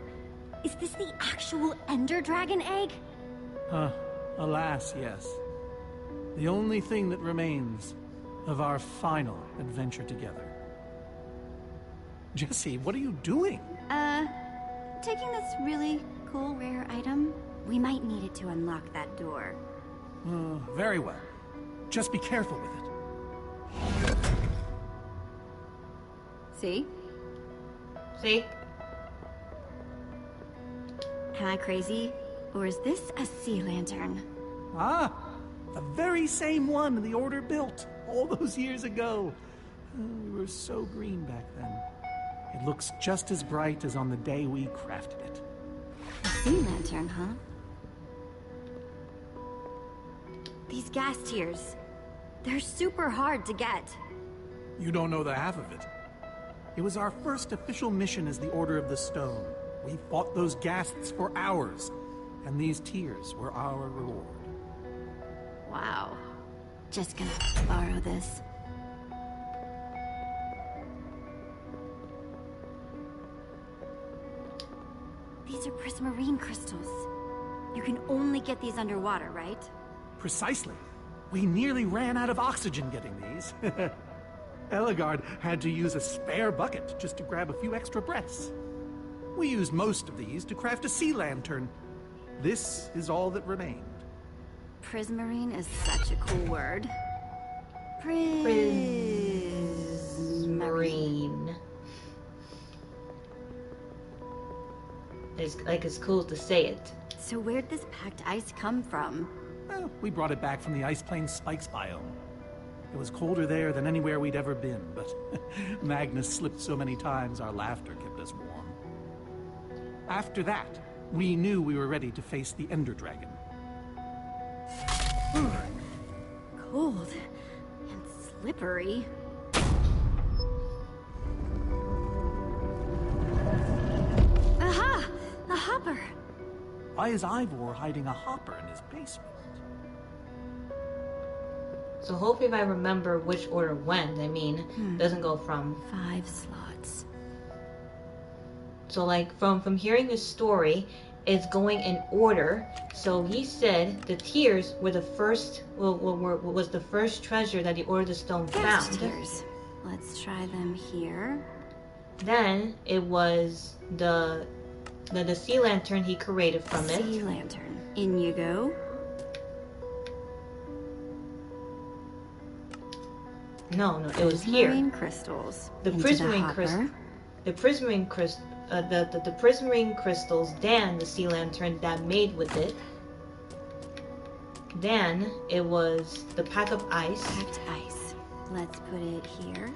is this the actual Ender Dragon egg? Alas, yes. The only thing that remains of our final adventure together. Jesse, what are you doing? Taking this really cool rare item. We might need it to unlock that door. Very well. Just be careful with it. See? See? Am I crazy? Or is this a sea lantern? Ah, the very same one the Order built all those years ago. We were so green back then. It looks just as bright as on the day we crafted it. A sea lantern, huh? These gas tiers, they're super hard to get. You don't know the half of it. It was our first official mission as the Order of the Stone. We fought those ghasts for hours, and these tears were our reward. Wow. Just gonna borrow this. These are prismarine crystals. You can only get these underwater, right? Precisely. We nearly ran out of oxygen getting these. Eligard had to use a spare bucket just to grab a few extra breaths. We used most of these to craft a sea lantern. This is all that remained. Prismarine is such a cool word. Prismarine. It's cool to say it. So where'd this packed ice come from? Well, we brought it back from the Ice Plains Spikes biome. It was colder there than anywhere we'd ever been, but Magnus slipped so many times our laughter kept us warm. After that, we knew we were ready to face the Ender Dragon. Cold and slippery. Aha! A hopper! Why is Ivor hiding a hopper in his basement? So hopefully if I remember which order went, doesn't go from 5 slots. So like from hearing the story, it's going in order. So he said the tears were the first was the first treasure that the Order of the Stone found. Tears. Let's try them here. Then it was the sea lantern he created from it. Sea lantern. In you go. No, it was here. Prismarine crystals. The prismarine crystal. The prismarine crystal. The prismarine crystals. Then the sea lantern that made with it. Then it was the pack of ice. Packed ice. Let's put it here.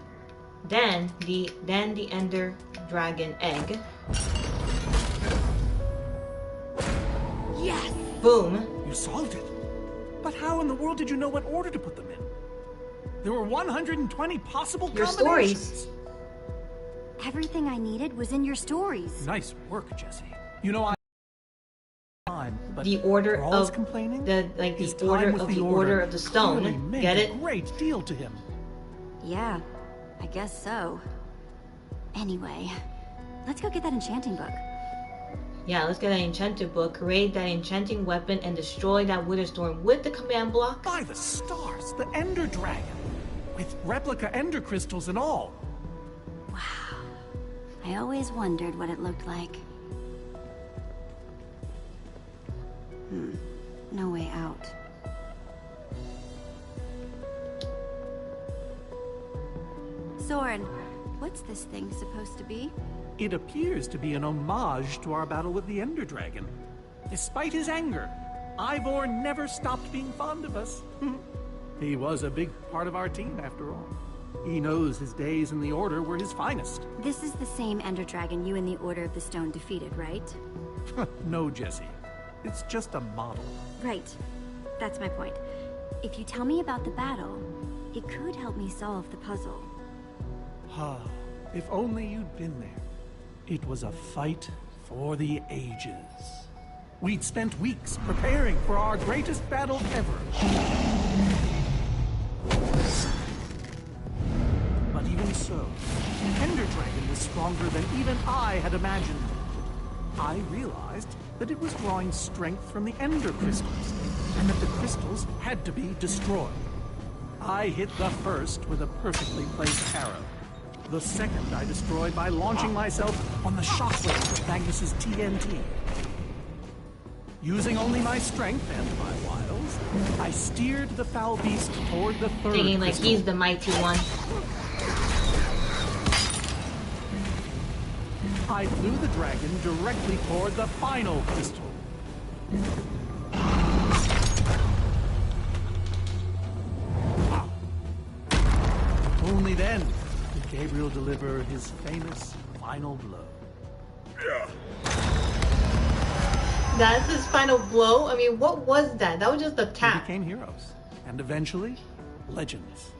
Then the Ender Dragon egg. Yes! Boom. You solved it. But how in the world did you know what order to put them in? There were 120 possible Your combinations. stories. Everything I needed was in your stories. Nice work, Jesse. You know, but the order of complaining, the order of the stone. Really meant Get it? A great deal to him. Yeah, I guess so. Anyway, let's go get that enchanting book. Yeah, let's get that enchanted book, create that enchanting weapon, and destroy that Witherstorm with the command block. By the stars, the Ender Dragon, with replica Ender crystals and all. Wow. I always wondered what it looked like. No way out. Soren, what's this thing supposed to be? It appears to be an homage to our battle with the Ender Dragon. Despite his anger, Ivor never stopped being fond of us. He was a big part of our team, after all. He knows his days in the Order were his finest. This is the same Ender Dragon you and the Order of the Stone defeated, right? No, Jesse. It's just a model. Right. That's my point. If you tell me about the battle, it could help me solve the puzzle. If only you'd been there. It was a fight for the ages. We'd spent weeks preparing for our greatest battle ever. But even so, the Ender Dragon was stronger than even I had imagined. I realized that it was drawing strength from the Ender Crystals, and that the crystals had to be destroyed. I hit the first with a perfectly placed arrow. The second I destroyed by launching myself on the shockwave of Magnus's TNT. Using only my strength and my wiles, I steered the foul beast toward the third Thinking like crystal. he's the mighty one. I flew the dragon directly toward the final crystal. Only then did Gabriel deliver his famous final blow. That's his final blow? I mean, what was that? That was just a They tap. became heroes, and eventually, legends.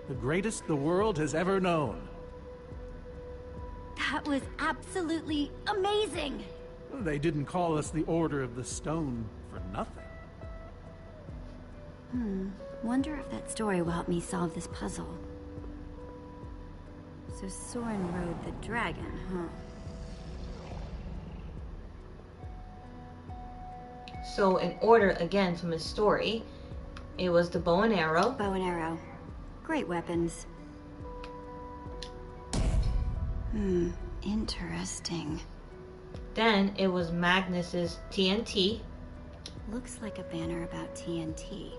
The greatest the world has ever known. That was absolutely amazing! They didn't call us the Order of the Stone for nothing. Wonder if that story will help me solve this puzzle. So Soren rode the dragon, huh? So in order, again, from his story, it was the bow and arrow. Bow and arrow. Great weapons. Interesting. Then it was Magnus's TNT. Looks like a banner about TNT.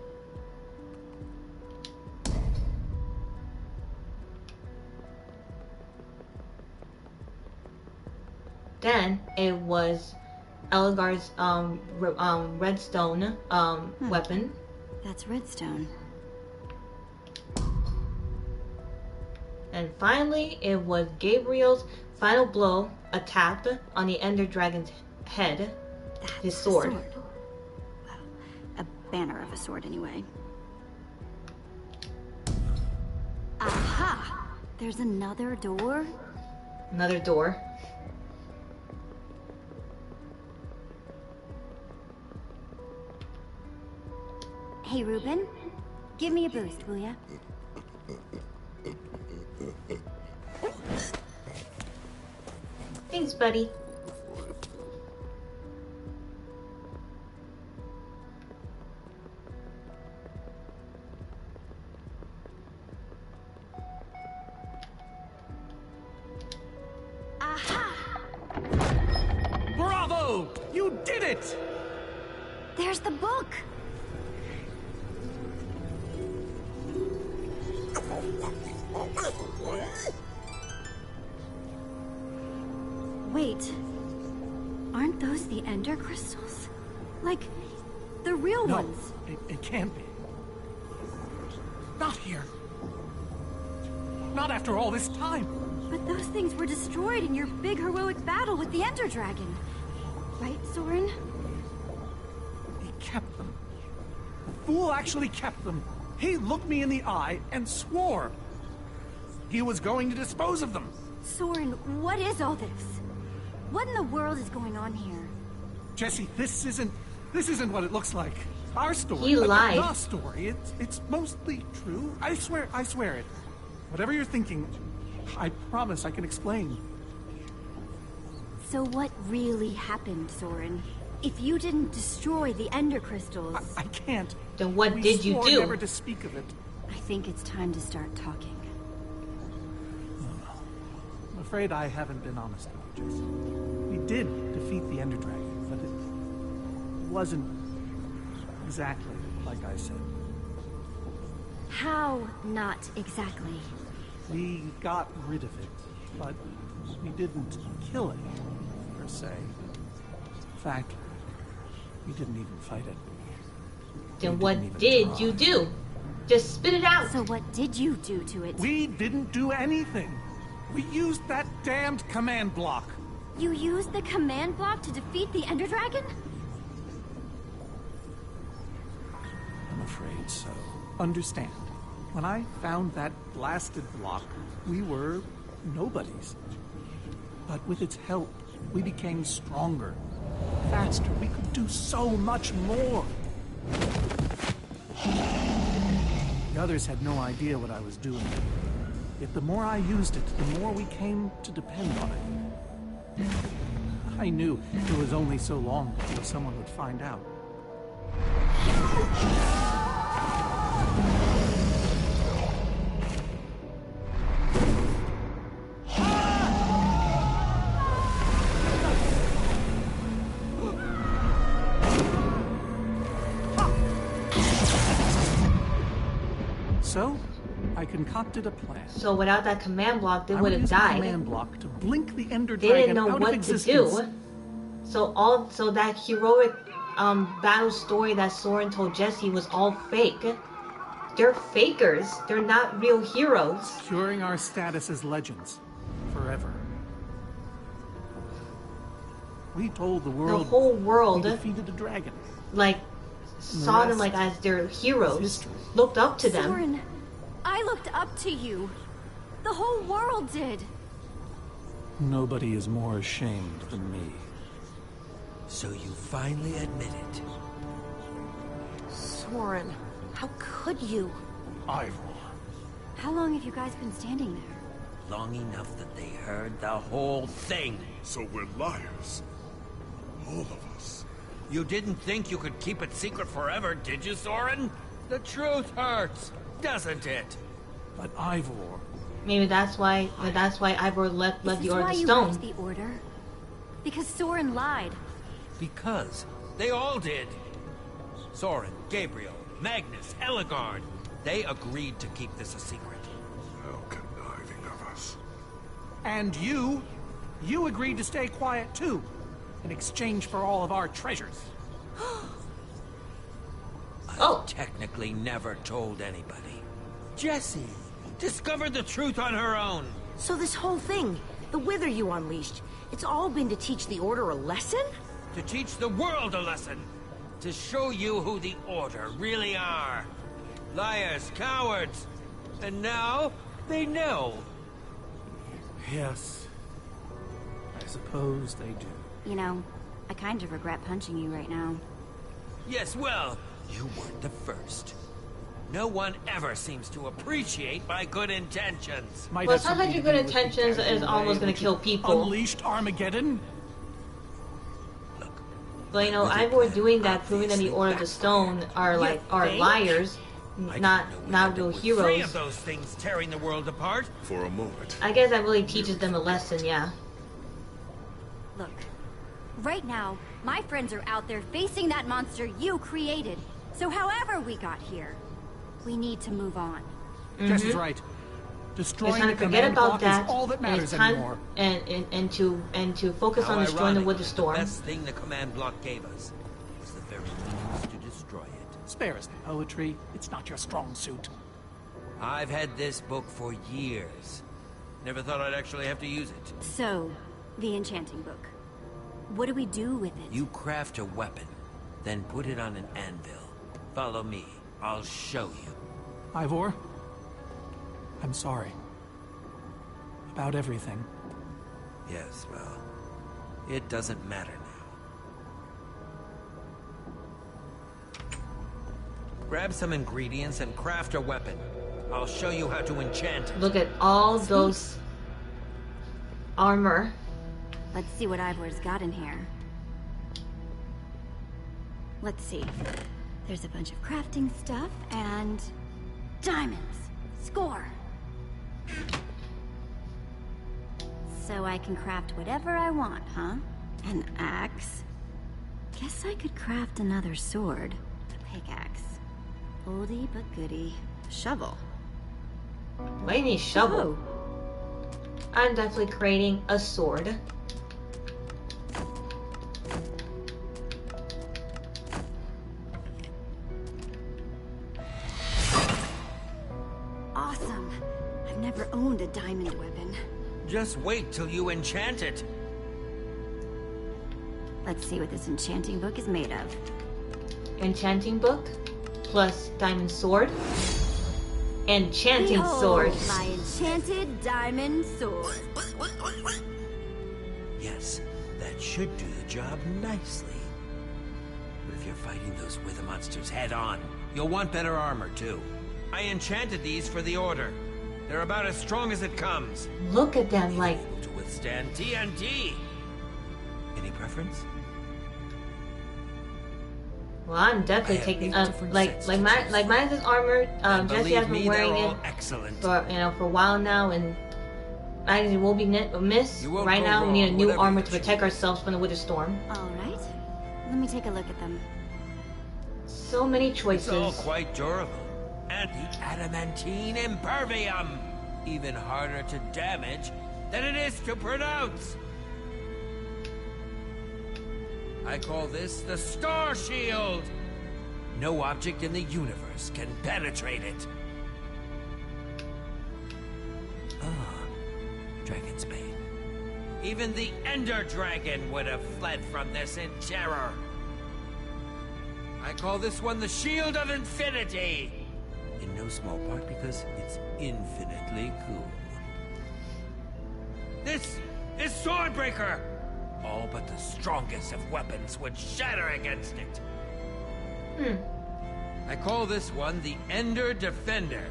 Then it was Elgar's redstone weapon. That's redstone. And finally, it was Gabriel's final blow, a tap on the Ender Dragon's head. That's his sword. Well, a banner of a sword anyway. Aha! There's another door? Another door. Hey, Reuben. Give me a boost, will ya? Thanks, buddy. Aha! Bravo! You did it! There's the book! Wait. Aren't those the Ender crystals? Like, the real No, ones? it can't be. Not here. Not after all this time. But those things were destroyed in your big heroic battle with the Ender Dragon. Right, Soren? He kept them. The fool actually kept them. He looked me in the eye and swore he was going to dispose of them. Soren, what is all this? What in the world is going on here? Jesse, this isn't what it looks like. Our story. He lied. The story. It's mostly true. I swear it. Whatever you're thinking, I promise I can explain. So what really happened, Soren? If you didn't destroy the Ender crystals... I can't. Then what We did you swore do? Never to speak of it. I think it's time to start talking. I'm afraid I haven't been honest with you, Jesse. We did defeat the Ender Dragon, but it wasn't exactly like I said. How not exactly? We got rid of it, but We didn't kill it, per se. In fact, we didn't even fight it. Then what did you do? Just spit it out. So what did you do to it? We didn't do anything. We used that damned command block. You used the command block to defeat the Ender Dragon? I'm afraid so. Understand, when I found that blasted block, we were nobodies. But with its help, we became stronger, faster. We could do so much more. The others had no idea what I was doing. Yet the more I used it, the more we came to depend on it. I knew it was only so long before someone would find out. So, I concocted a plan. So without that command block, they I would have use the died. command block to blink the Ender They Dragon didn't know out what of to existence. do. So that heroic battle story that Soren told Jesse was all fake. They're fakers. They're not real heroes. Securing our status as legends. Forever. We told the world. The whole world, we defeated the dragon. Like, saw them like as their heroes. Looked up to them. Soren, I looked up to you. The whole world did. Nobody is more ashamed than me. So you finally admit it. Soren, how could you? Ivor. How long have you guys been standing there? Long enough that they heard the whole thing. So we're liars. All of us. You didn't think you could keep it secret forever, did you, Soren? The truth hurts, doesn't it? But Ivor. Maybe that's why. That's why Ivor left the Order of you Stone. left the Order? Because Soren lied. Because they all did. Soren, Gabriel, Magnus, Ellegaard. They agreed to keep this a secret. How conniving of us. And you agreed to stay quiet too, in exchange for all of our treasures. I technically never told anybody. Jessie discovered the truth on her own. So this whole thing, the Wither you unleashed, it's all been to teach the Order a lesson? To teach the world a lesson. To show you who the Order really are. Liars, cowards. And now, they know. Yes. I suppose they do. You know, I kind of regret punching you right now. Yes, well, you weren't the first. No one ever seems to appreciate my good intentions. Well, sometimes your good intentions is almost gonna kill people. Unleashed Armageddon? But you know, Ivor doing that, proving that the Order of the Stone are liars, not real Three heroes. of those things tearing the world apart. For a moment. I guess that really teaches them a lesson, yeah. Look, right now, my friends are out there facing that monster you created. So however we got here, we need to move on. Jessie's right. It's Destroying time the to forget command about block that. is all that And it's matters time anymore. and to focus How on destroying the ironic. Wither Storm. The best thing the command block gave us was the very means to destroy it. Spare us the poetry. It's not your strong suit. I've had this book for years. Never thought I'd actually have to use it. So, the enchanting book. What do we do with it? You craft a weapon, then put it on an anvil. Follow me. I'll show you. Ivor, I'm sorry. About everything. Yes, well, it doesn't matter now. Grab some ingredients and craft a weapon. I'll show you how to enchant it. Look at all those armor. Let's see what Ivor's got in here. Let's see. There's a bunch of crafting stuff and diamonds. Score. So I can craft whatever I want, huh? An axe. Guess I could craft another sword. A pickaxe. Oldie but goodie. Shovel. Why do you need shovel? Oh. I'm definitely creating a sword. Awesome. I've never owned a diamond weapon. Just wait till you enchant it. Let's see what this enchanting book is made of. Enchanting book plus diamond sword. Enchanting Behold, sword. my enchanted diamond sword. Yes, that should do the job nicely. But if you're fighting those wither monsters head on, you'll want better armor too. I enchanted these for the Order. They're about as strong as it comes. Look at them, like... able to withstand TNT. Any preference? Well, I'm definitely taking like mine's is armor. Jesse has been wearing it excellent. for for a while now, and mine will be miss. Right now, we need a new armor to protect ourselves from the wither storm. All right, let me take a look at them. So many choices. It's all quite durable. And the adamantine impervium, even harder to damage than it is to pronounce. I call this the Star Shield. No object in the universe can penetrate it. Dragon's Bane. Even the Ender Dragon would have fled from this in terror. I call this one the Shield of Infinity. In no small part because it's infinitely cool. This is Swordbreaker. All but the strongest of weapons would shatter against it. I call this one the Ender Defender.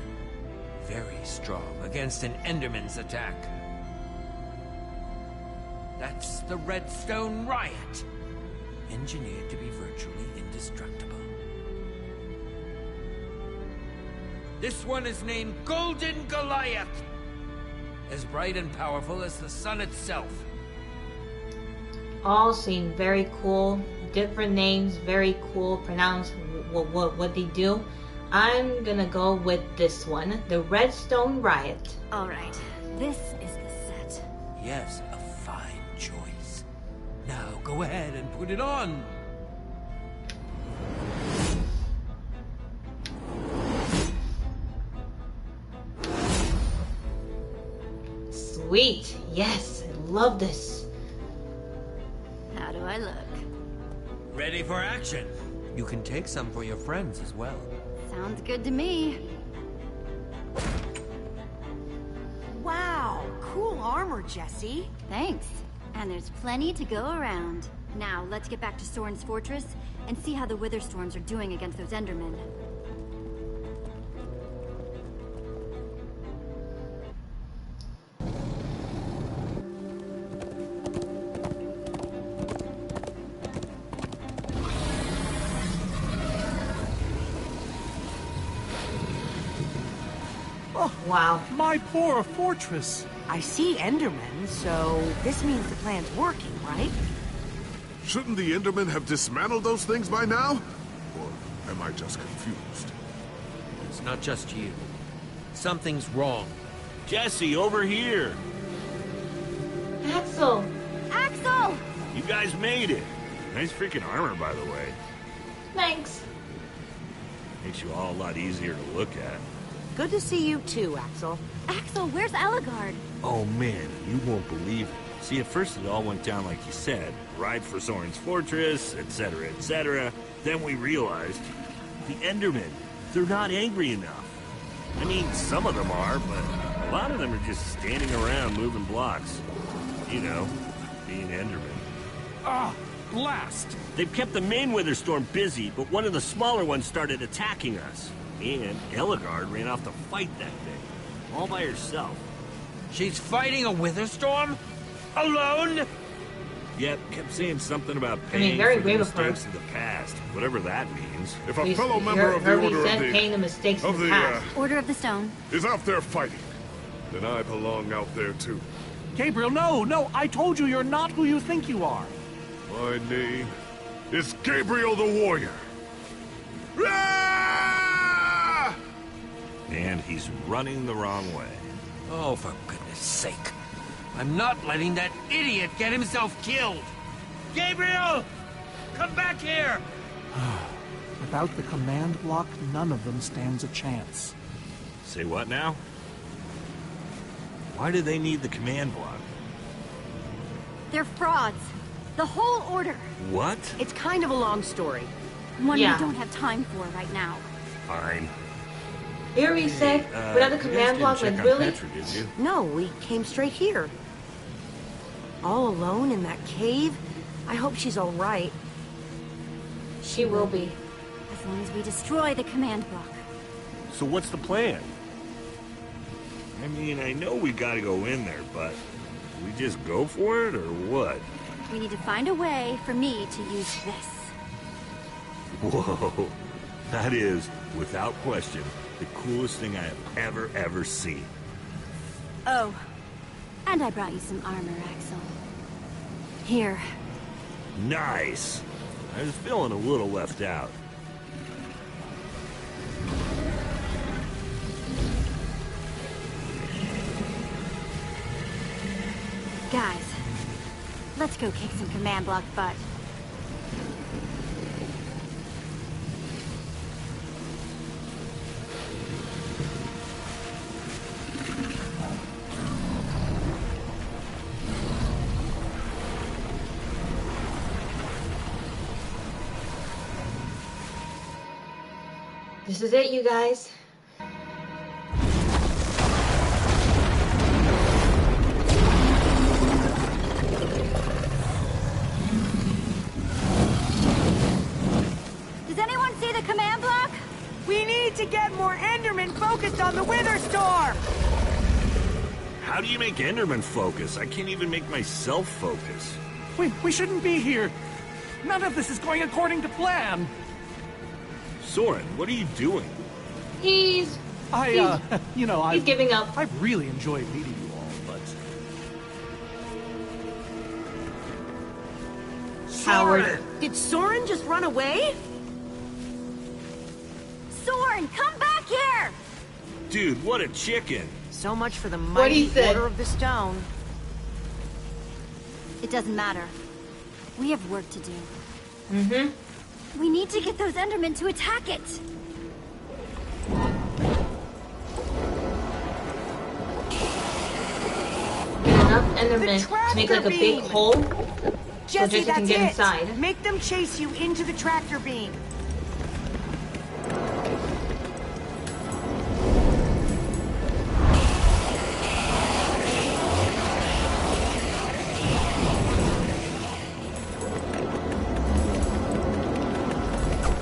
Very strong against an Enderman's attack. That's the Redstone Riot. Engineered to be virtually indestructible. This one is named Golden Goliath. As bright and powerful as the sun itself. All seem very cool. Different names, very cool. Pronounce what they do. I'm gonna go with this one, the Redstone Riot. All right, this is the set. Yes, a fine choice. Now go ahead and put it on. Sweet. Yes, I love this. How do I look? Ready for action. You can take some for your friends as well. Sounds good to me. Wow, cool armor, Jesse. Thanks. And there's plenty to go around. Now, let's get back to Soren's fortress and see how the Wither Storms are doing against those Endermen. Wow. My poor fortress. I see Endermen, so this means the plan's working, right? Shouldn't the Endermen have dismantled those things by now? Or am I just confused? It's not just you. Something's wrong. Jesse, over here. Axel. Axel! You guys made it. Nice freaking armor, by the way. Thanks. Makes you all a lot easier to look at. Good to see you too, Axel. Axel, where's Ellegard? Oh man, you won't believe it. See, at first it all went down like you said. Ride for Soren's fortress, etc., etc. Then we realized the Endermen, they're not angry enough. I mean, some of them are, but a lot of them are just standing around moving blocks. You know, being Endermen. Ah, blast! They've kept the main Wither Storm busy, but one of the smaller ones started attacking us. And Ellegard ran off to fight that thing, all by herself. She's fighting a Wither Storm? Alone? Yep, kept saying something about paying very for the brave of her. mistakes of the past, whatever that means. If a fellow member of the Order paying the mistakes of the past. Order of the Stone. is out there fighting, then I belong out there too. Gabriel, no, I told you you're not who you think you are. My name is Gabriel the Warrior. And he's running the wrong way. Oh, for goodness sake. I'm not letting that idiot get himself killed! Gabriel! Come back here! Without the command block, none of them stands a chance. Say what now? Why do they need the command block? They're frauds. The whole order. What? It's kind of a long story. One Yeah. we don't have time for right now. Fine. You already said without the you command guys block, didn't like check on really? Petra, did you? No, we came straight here. All alone in that cave? I hope she's all right. She will be. As long as we destroy the command block. So what's the plan? I mean, I know we gotta go in there, but we just go for it, or what? We need to find a way for me to use this. Whoa. That is, without question, the coolest thing I have ever seen. Oh, and I brought you some armor, Axel. Here. Nice! I was feeling a little left out. Guys, let's go kick some command block butt. This is it, you guys. Does anyone see the command block? We need to get more Endermen focused on the Wither Storm! How do you make Enderman focus? I can't even make myself focus. We shouldn't be here. None of this is going according to plan. Soren, what are you doing? He's He's giving up. I've really enjoyed meeting you all, but Howard. Did Soren just run away? Soren, come back here! Dude, what a chicken! So much for the What'd he mighty say? Order of the Stone. It doesn't matter. We have work to do. Mm-hmm. We need to get those Endermen to attack it. Get enough Endermen to make like a big beam. hole so Jesse, Jesse can that's get it. inside. Make them chase you into the tractor beam.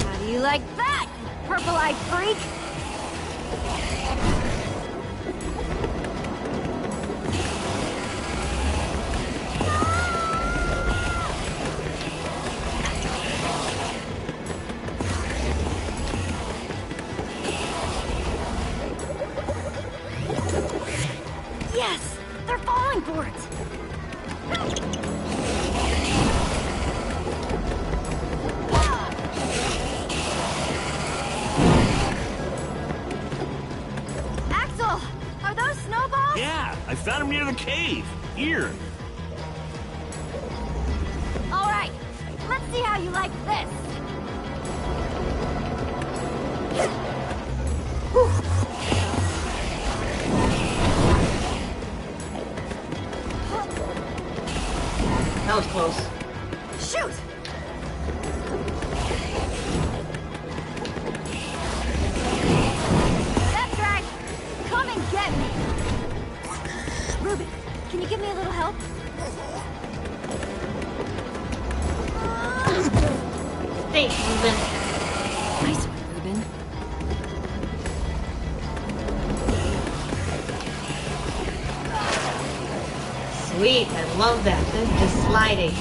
How do you like that, purple-eyed freak? Yes! They're falling for it! Axel! Are those snowballs? Yeah, I found him near the cave. Here. All right, let's see how you like this. That was close. Shoot! That's right. Come and get me. Reuben, can you give me a little help? Thanks, Reuben. Nice one, Reuben. Sweet, I love that. Then just sliding.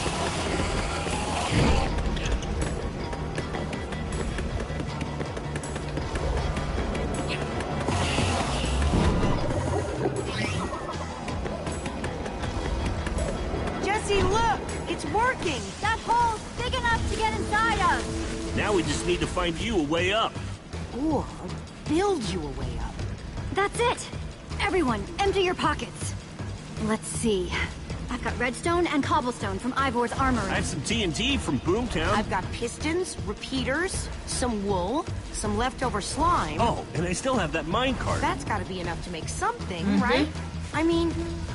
Jesse, look! It's working! That hole's big enough to get inside of. Now we just need to find you a way up. Or build you a way up. That's it. Everyone, empty your pockets. Let's see. I've got redstone and cobblestone from Ivor's armory. I have some TNT from Boomtown. I've got pistons, repeaters, some wool, some leftover slime. Oh, and I still have that minecart. That's gotta be enough to make something, right? I mean,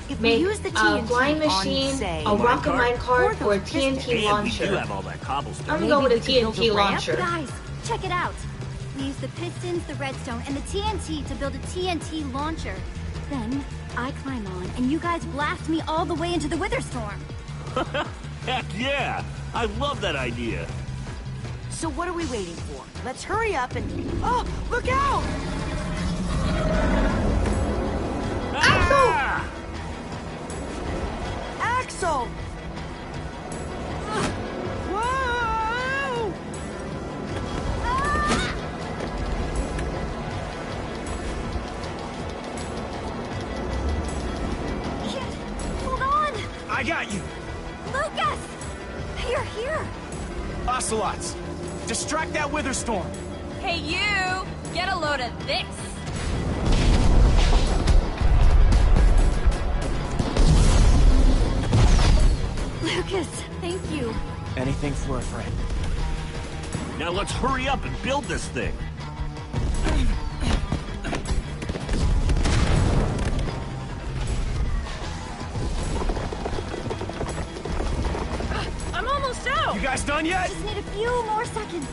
if we use the TNT flying machine, on, say, a rocket minecart, or a TNT and launcher. we do have all that cobblestone. I'm gonna go with a TNT launcher. Guys, check it out. We use the pistons, the redstone, and the TNT to build a TNT launcher. Then, I climb on, and you guys blast me all the way into the Wither Storm. Heck yeah! I love that idea. So what are we waiting for? Let's hurry up and... Oh, look out! Ah! Axel! Whoa! Shit! Hold on! I got you! Lucas! You're here! Ocelots! Distract that Wither Storm! Hey you! Get a load of this! Lucas, thank you. Anything for a friend. Now let's hurry up and build this thing. I'm almost out! You guys done yet? Just need a few more seconds.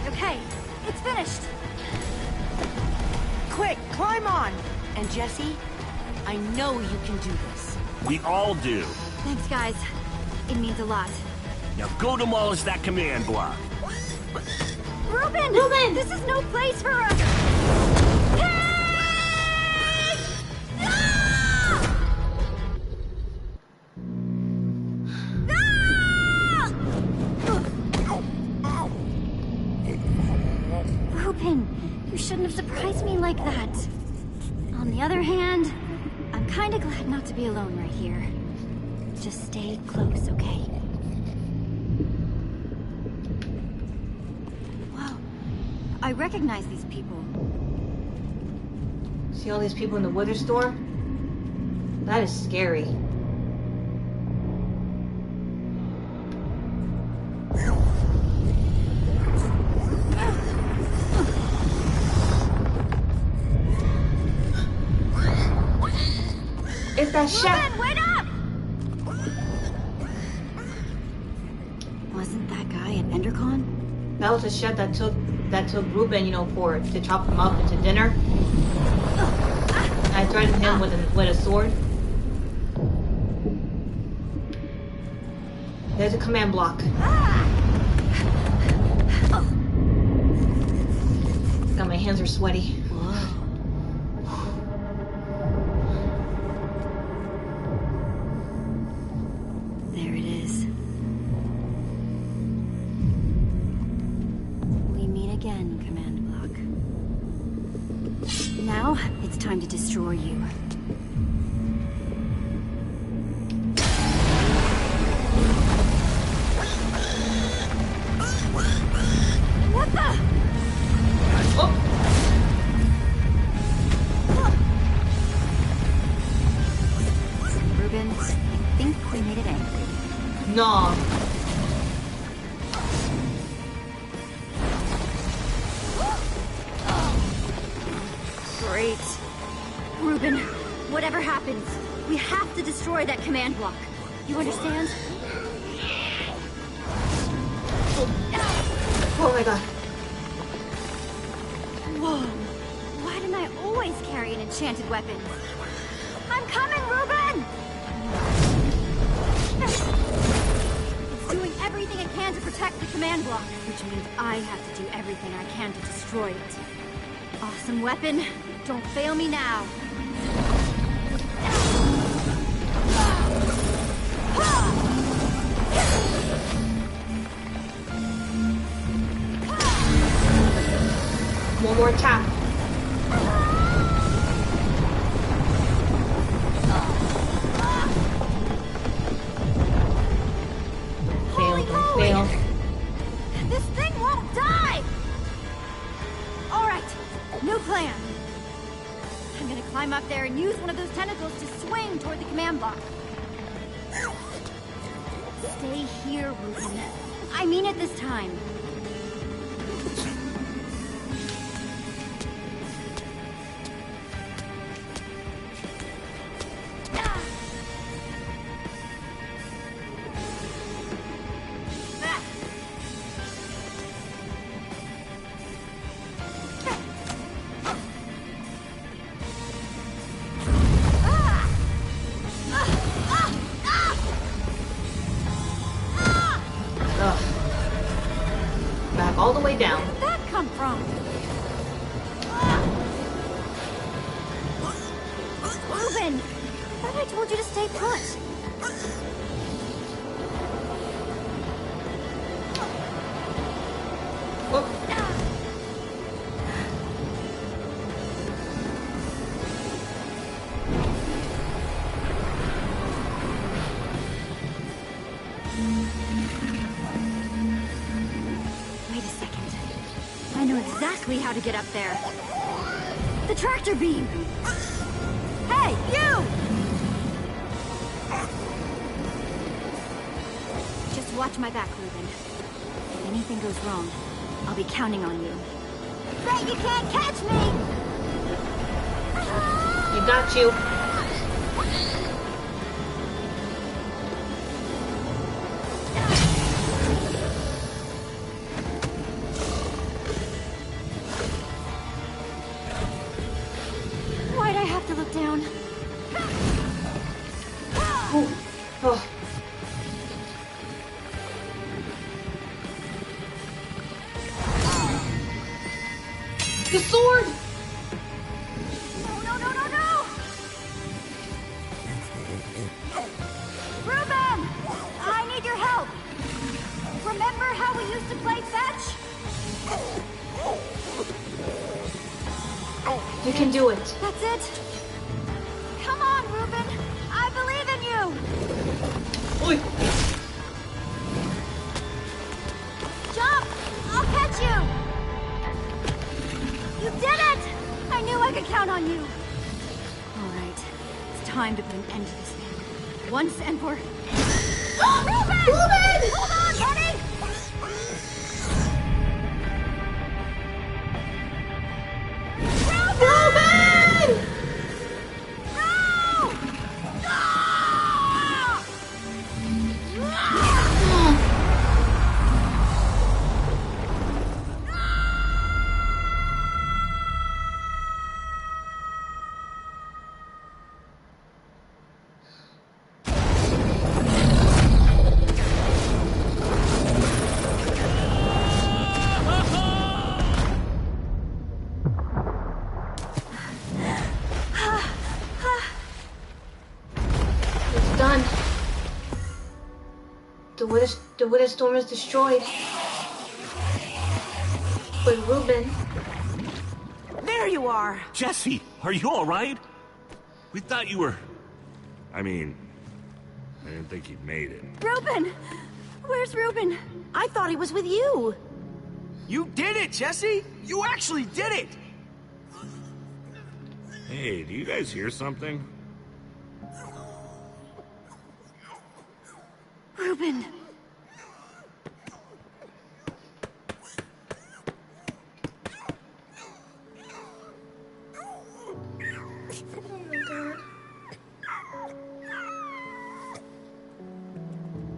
Okay, it's finished. Quick, climb on! And Jesse, I know you can do this. We all do. Thanks, guys. It means a lot. Now go demolish that command block. Reuben! Reuben! This is no place for us! Reuben, you shouldn't have surprised me like that. On the other hand, I'm kind of glad not to be alone right here. Just stay close, okay? Wow. I recognize these people. See all these people in the Wither Storm? That is scary. It's that chef. Wait up! Wasn't that guy at Endercon? That was the chef that took Reuben, you know, to chop him up into dinner. I threatened him with a sword. There's a command block. God, my hands are sweaty. There it is. We meet again, command block. Now, it's time to destroy you. What the? Oh! Reuben, I think we made it angry. No. Great. Reuben, whatever happens, we have to destroy that command block. You understand? Oh my god. Whoa. Why didn't I always carry an enchanted weapon? I'm coming, Reuben! It's doing everything it can to protect the command block, which means I have to do everything I can to destroy it. Awesome weapon. Don't fail me now. One more tap. Holy Fail, moly! fail. This thing won't die! plan. I'm gonna climb up there and use one of those tentacles to swing toward the command block. Stay here, Reuben. I mean it this time. All the way down. Where did that come from? Reuben! I thought I told you to stay put. How to get up there. The tractor beam! Hey, you! Just watch my back, Reuben. If anything goes wrong, I'll be counting on you. Bet you can't catch me! You got you. The sword! No! Reuben! I need your help! Remember how we used to play fetch? You can do it. That's it? Come on, Reuben! I believe in you! Oi. Jump! I'll catch you! You did it! I knew I could count on you! Alright, it's time to put an end to this thing. Once and for... Reuben! Reuben! Hold on, buddy! Reuben! No! The Widow Storm is destroyed. But Reuben... There you are! Jesse, are you alright? We thought you were... I mean... I didn't think he'd made it. Reuben! Where's Reuben? I thought he was with you! You did it, Jesse! You actually did it! Hey, do you guys hear something? Reuben!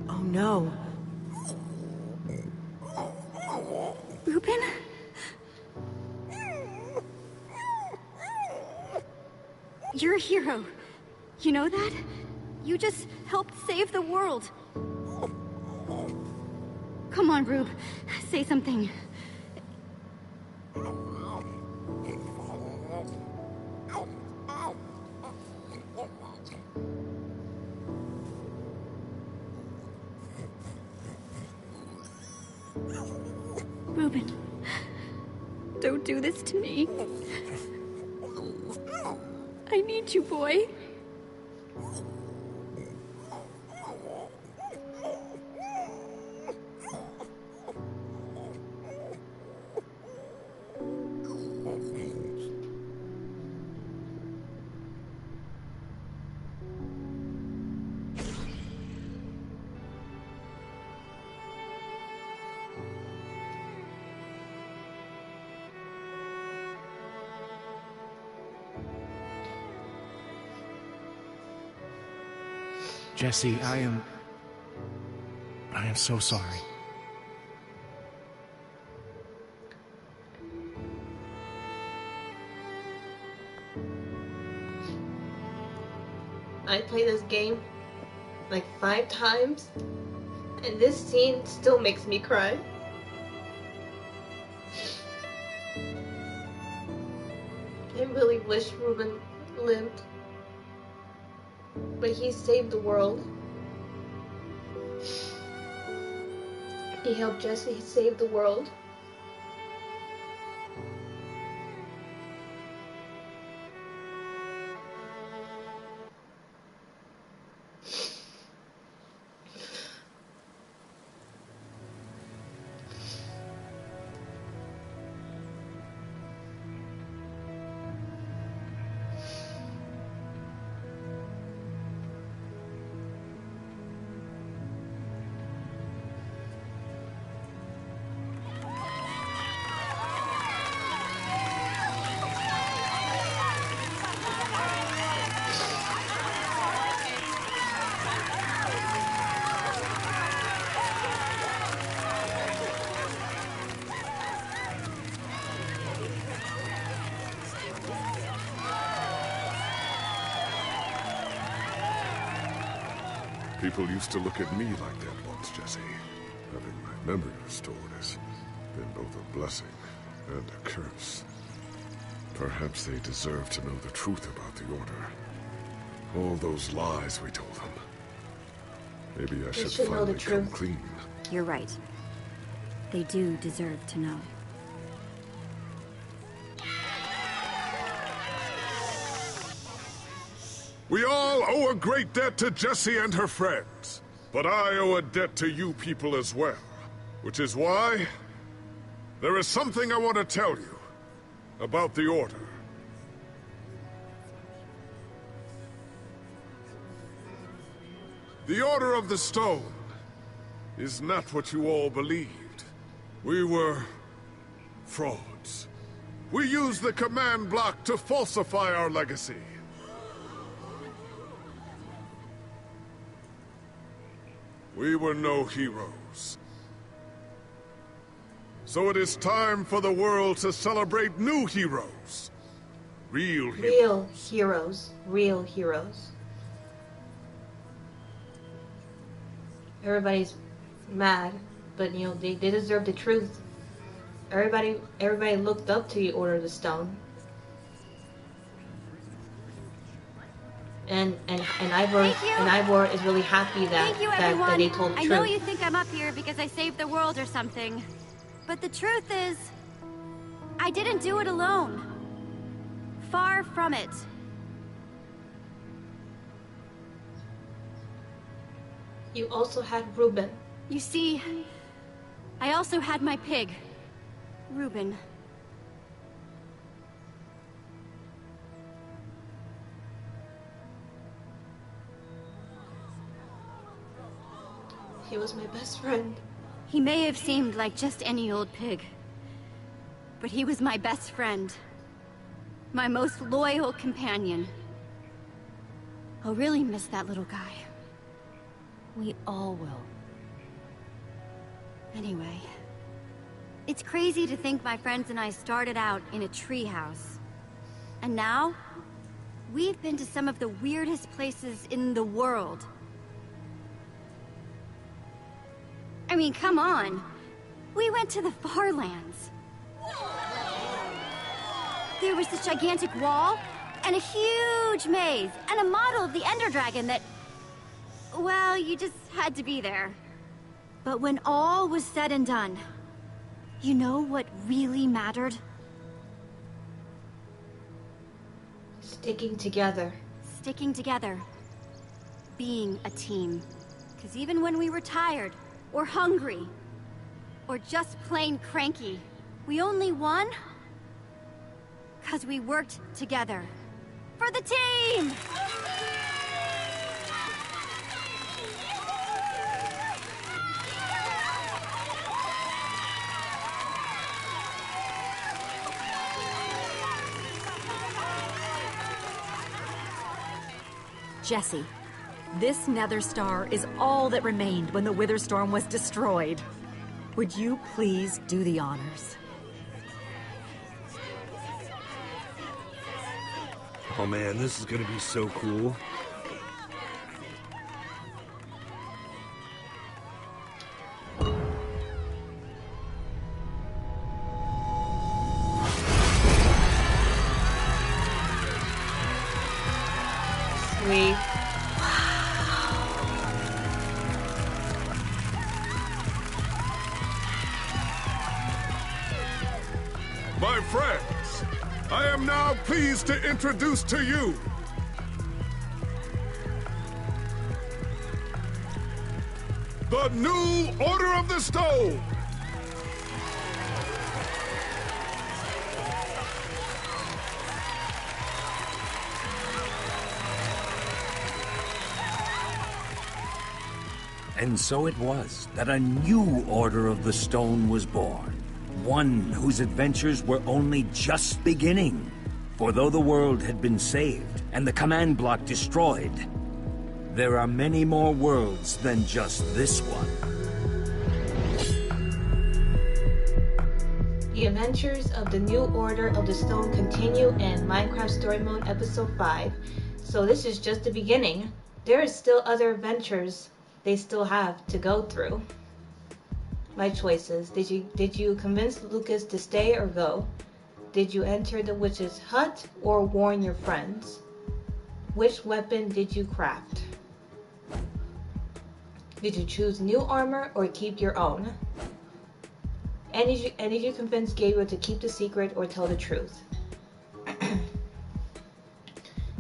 Oh no. Reuben? You're a hero. You know that? You just helped save the world. Come on, Rube. Say something. Reuben, don't do this to me. I need you, boy. Jesse, I am so sorry. I played this game like 5 times, and this scene still makes me cry. I really wish Reuben lived, but he saved the world. He helped Jesse save the world. People used to look at me like that once, Jesse. Having my memory restored has been both a blessing and a curse. Perhaps they deserve to know the truth about the Order. All those lies we told them. Maybe I should finally come clean. You're right. They do deserve to know. We all owe a great debt to Jessie and her friends. But I owe a debt to you people as well. Which is why there is something I want to tell you about the Order. The Order of the Stone is not what you all believed. We were frauds. We used the command block to falsify our legacy. We were no heroes. So it is time for the world to celebrate new heroes. Real heroes. Real heroes. Real heroes. Everybody's mad, but you know, they deserve the truth. Everybody looked up to the Order of the Stone. And Ivor is really happy that that they told the truth. I know you think I'm up here because I saved the world or something, but the truth is, I didn't do it alone. Far from it. You also had Reuben. You see, I also had my pig, Reuben. He was my best friend. He may have seemed like just any old pig, but he was my best friend. My most loyal companion. I'll really miss that little guy. We all will. Anyway, it's crazy to think my friends and I started out in a treehouse. And now, we've been to some of the weirdest places in the world. I mean, come on. We went to the Farlands. There was this gigantic wall, and a huge maze, and a model of the Ender Dragon that... well, you just had to be there. But when all was said and done, you know what really mattered? Sticking together. Sticking together. Being a team. Because even when we were tired, or hungry, or just plain cranky, we only won because we worked together. For the team! Jesse, This nether star is all that remained when the Wither Storm was destroyed. Would you please do the honors? Oh man, this is gonna be so cool. Sweet. My friends, I am now pleased to introduce to you the new Order of the Stone. And so it was that a new Order of the Stone was born. One whose adventures were only just beginning. For though the world had been saved and the command block destroyed, there are many more worlds than just this one. The adventures of the new Order of the Stone continue in Minecraft Story Mode Episode 5. So this is just the beginning. There are still other adventures they still have to go through. My choices. Did you convince Lucas to stay or go? Did you enter the witch's hut or warn your friends? Which weapon did you craft? Did you choose new armor or keep your own? And did you convince Gabriel to keep the secret or tell the truth?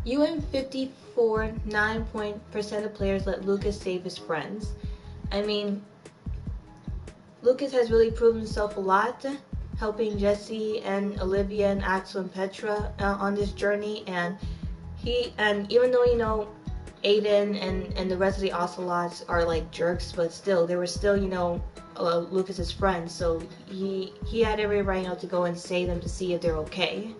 You and 54.9% of players let Lucas save his friends. I mean, Lucas has really proven himself a lot, helping Jesse and Olivia and Axel and Petra on this journey. And even though, you know, Aiden and the rest of the Ocelots are like jerks, but still, they were still, you know, Lucas's friends. So he had every right, you know, to go and save them to see if they're okay.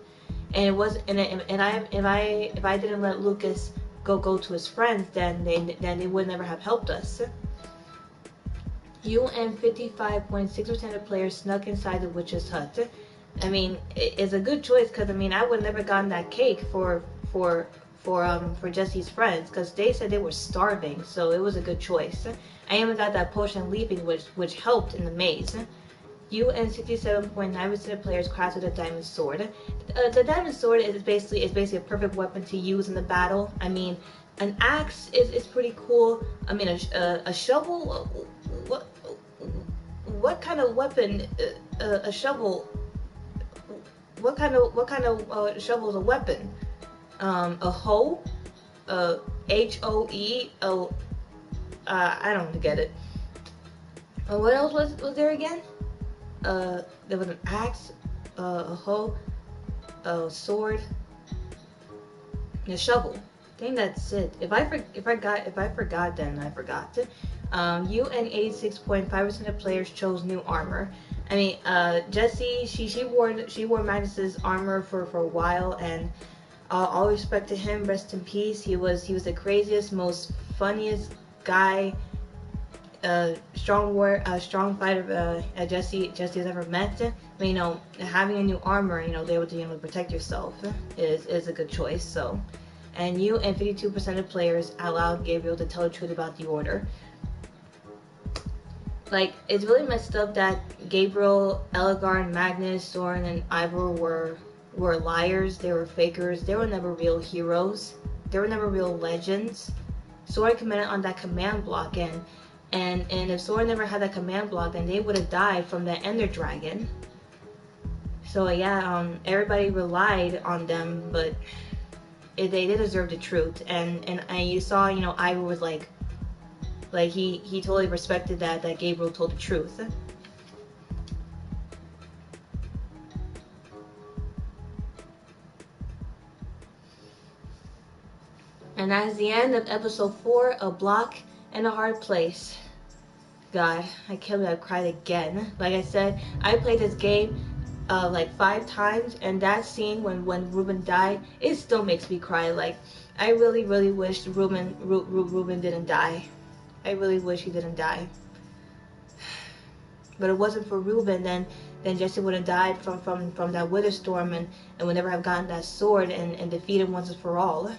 And it was, if I didn't let Lucas go to his friends, then they would never have helped us. You and 55.6% of players snuck inside the witch's hut. I mean, it's a good choice because I mean I would never gotten that cake for Jesse's friends because they said they were starving, so it was a good choice. I even got that potion leaping, which helped in the maze. You and 67.9% of players crafted a diamond sword. The diamond sword is basically a perfect weapon to use in the battle. I mean, an axe is pretty cool. I mean, a shovel. What kind of weapon? A shovel. What kind of shovel is a weapon? A hoe. HOE. I don't get it. What else was there again? There was an axe, a hoe, a sword, and a shovel. I think that's it. If I forgot, then I forgot. You and 86.5% of players chose new armor. I mean, Jessie, she wore Magnus's armor for a while, and all respect to him. Rest in peace. He was the craziest, most funniest guy. Strong fighter Jesse has ever met. But, you know, having a new armor, you know, they able to protect yourself is a good choice. So, and you and 52% of players allowed Gabriel to tell the truth about the Order. Like, it's really messed up that Gabriel, Elgar, Magnus, Soren, and Ivor were liars. They were fakers. They were never real heroes. They were never real legends. Soren commanded on that command block, and if Soren never had that command block, then they would have died from the Ender Dragon. So yeah, everybody relied on them, but they did deserve the truth. And you saw, you know, Ivor was like he totally respected that Gabriel told the truth. And that is the end of episode 4 of Block in a Hard Place. God, I can't believe I cried again. Like I said, I played this game like 5 times, and that scene when Reuben died, it still makes me cry. Like, I really, really wish Reuben didn't die. I really wish he didn't die. But it wasn't for Reuben, then Jesse would have died from that wither storm, and would never have gotten that sword and defeated once and for all.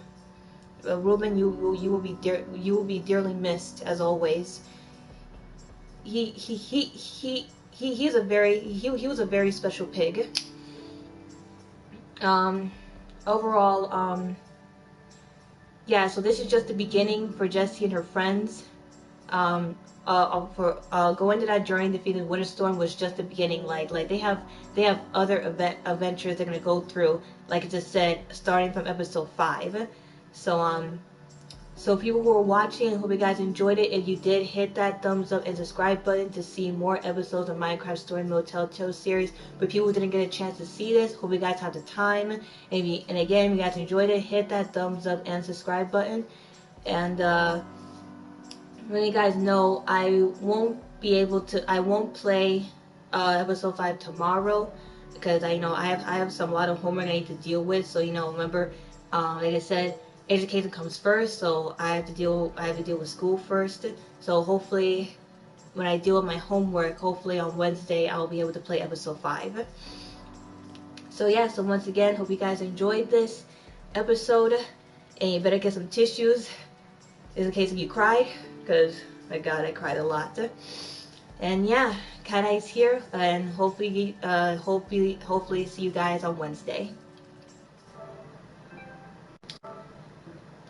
Reuben, you will be dearly missed as always. He was a very special pig. Overall, yeah. So this is just the beginning for Jessie and her friends. For going to that journey, defeating Winterstorm was just the beginning. Like they have other adventures they're gonna go through. Like it just said, starting from episode 5. So people who are watching, I hope you guys enjoyed it. If you did, hit that thumbs up and subscribe button to see more episodes of Minecraft Story Mode Telltale series. For people who didn't get a chance to see this, hope you guys have the time. And again, if you guys enjoyed it, hit that thumbs up and subscribe button. And let you guys know, I won't play episode 5 tomorrow because I have a lot of homework I need to deal with. So remember, like I said, education comes first. So I have to deal with school first. So hopefully, when I deal with my homework, hopefully on Wednesday I'll be able to play episode 5. So yeah. So once again, hope you guys enjoyed this episode, and you better get some tissues in case if you cry. Because, my God, I cried a lot. And yeah, Cat Eye's here, and hopefully see you guys on Wednesday.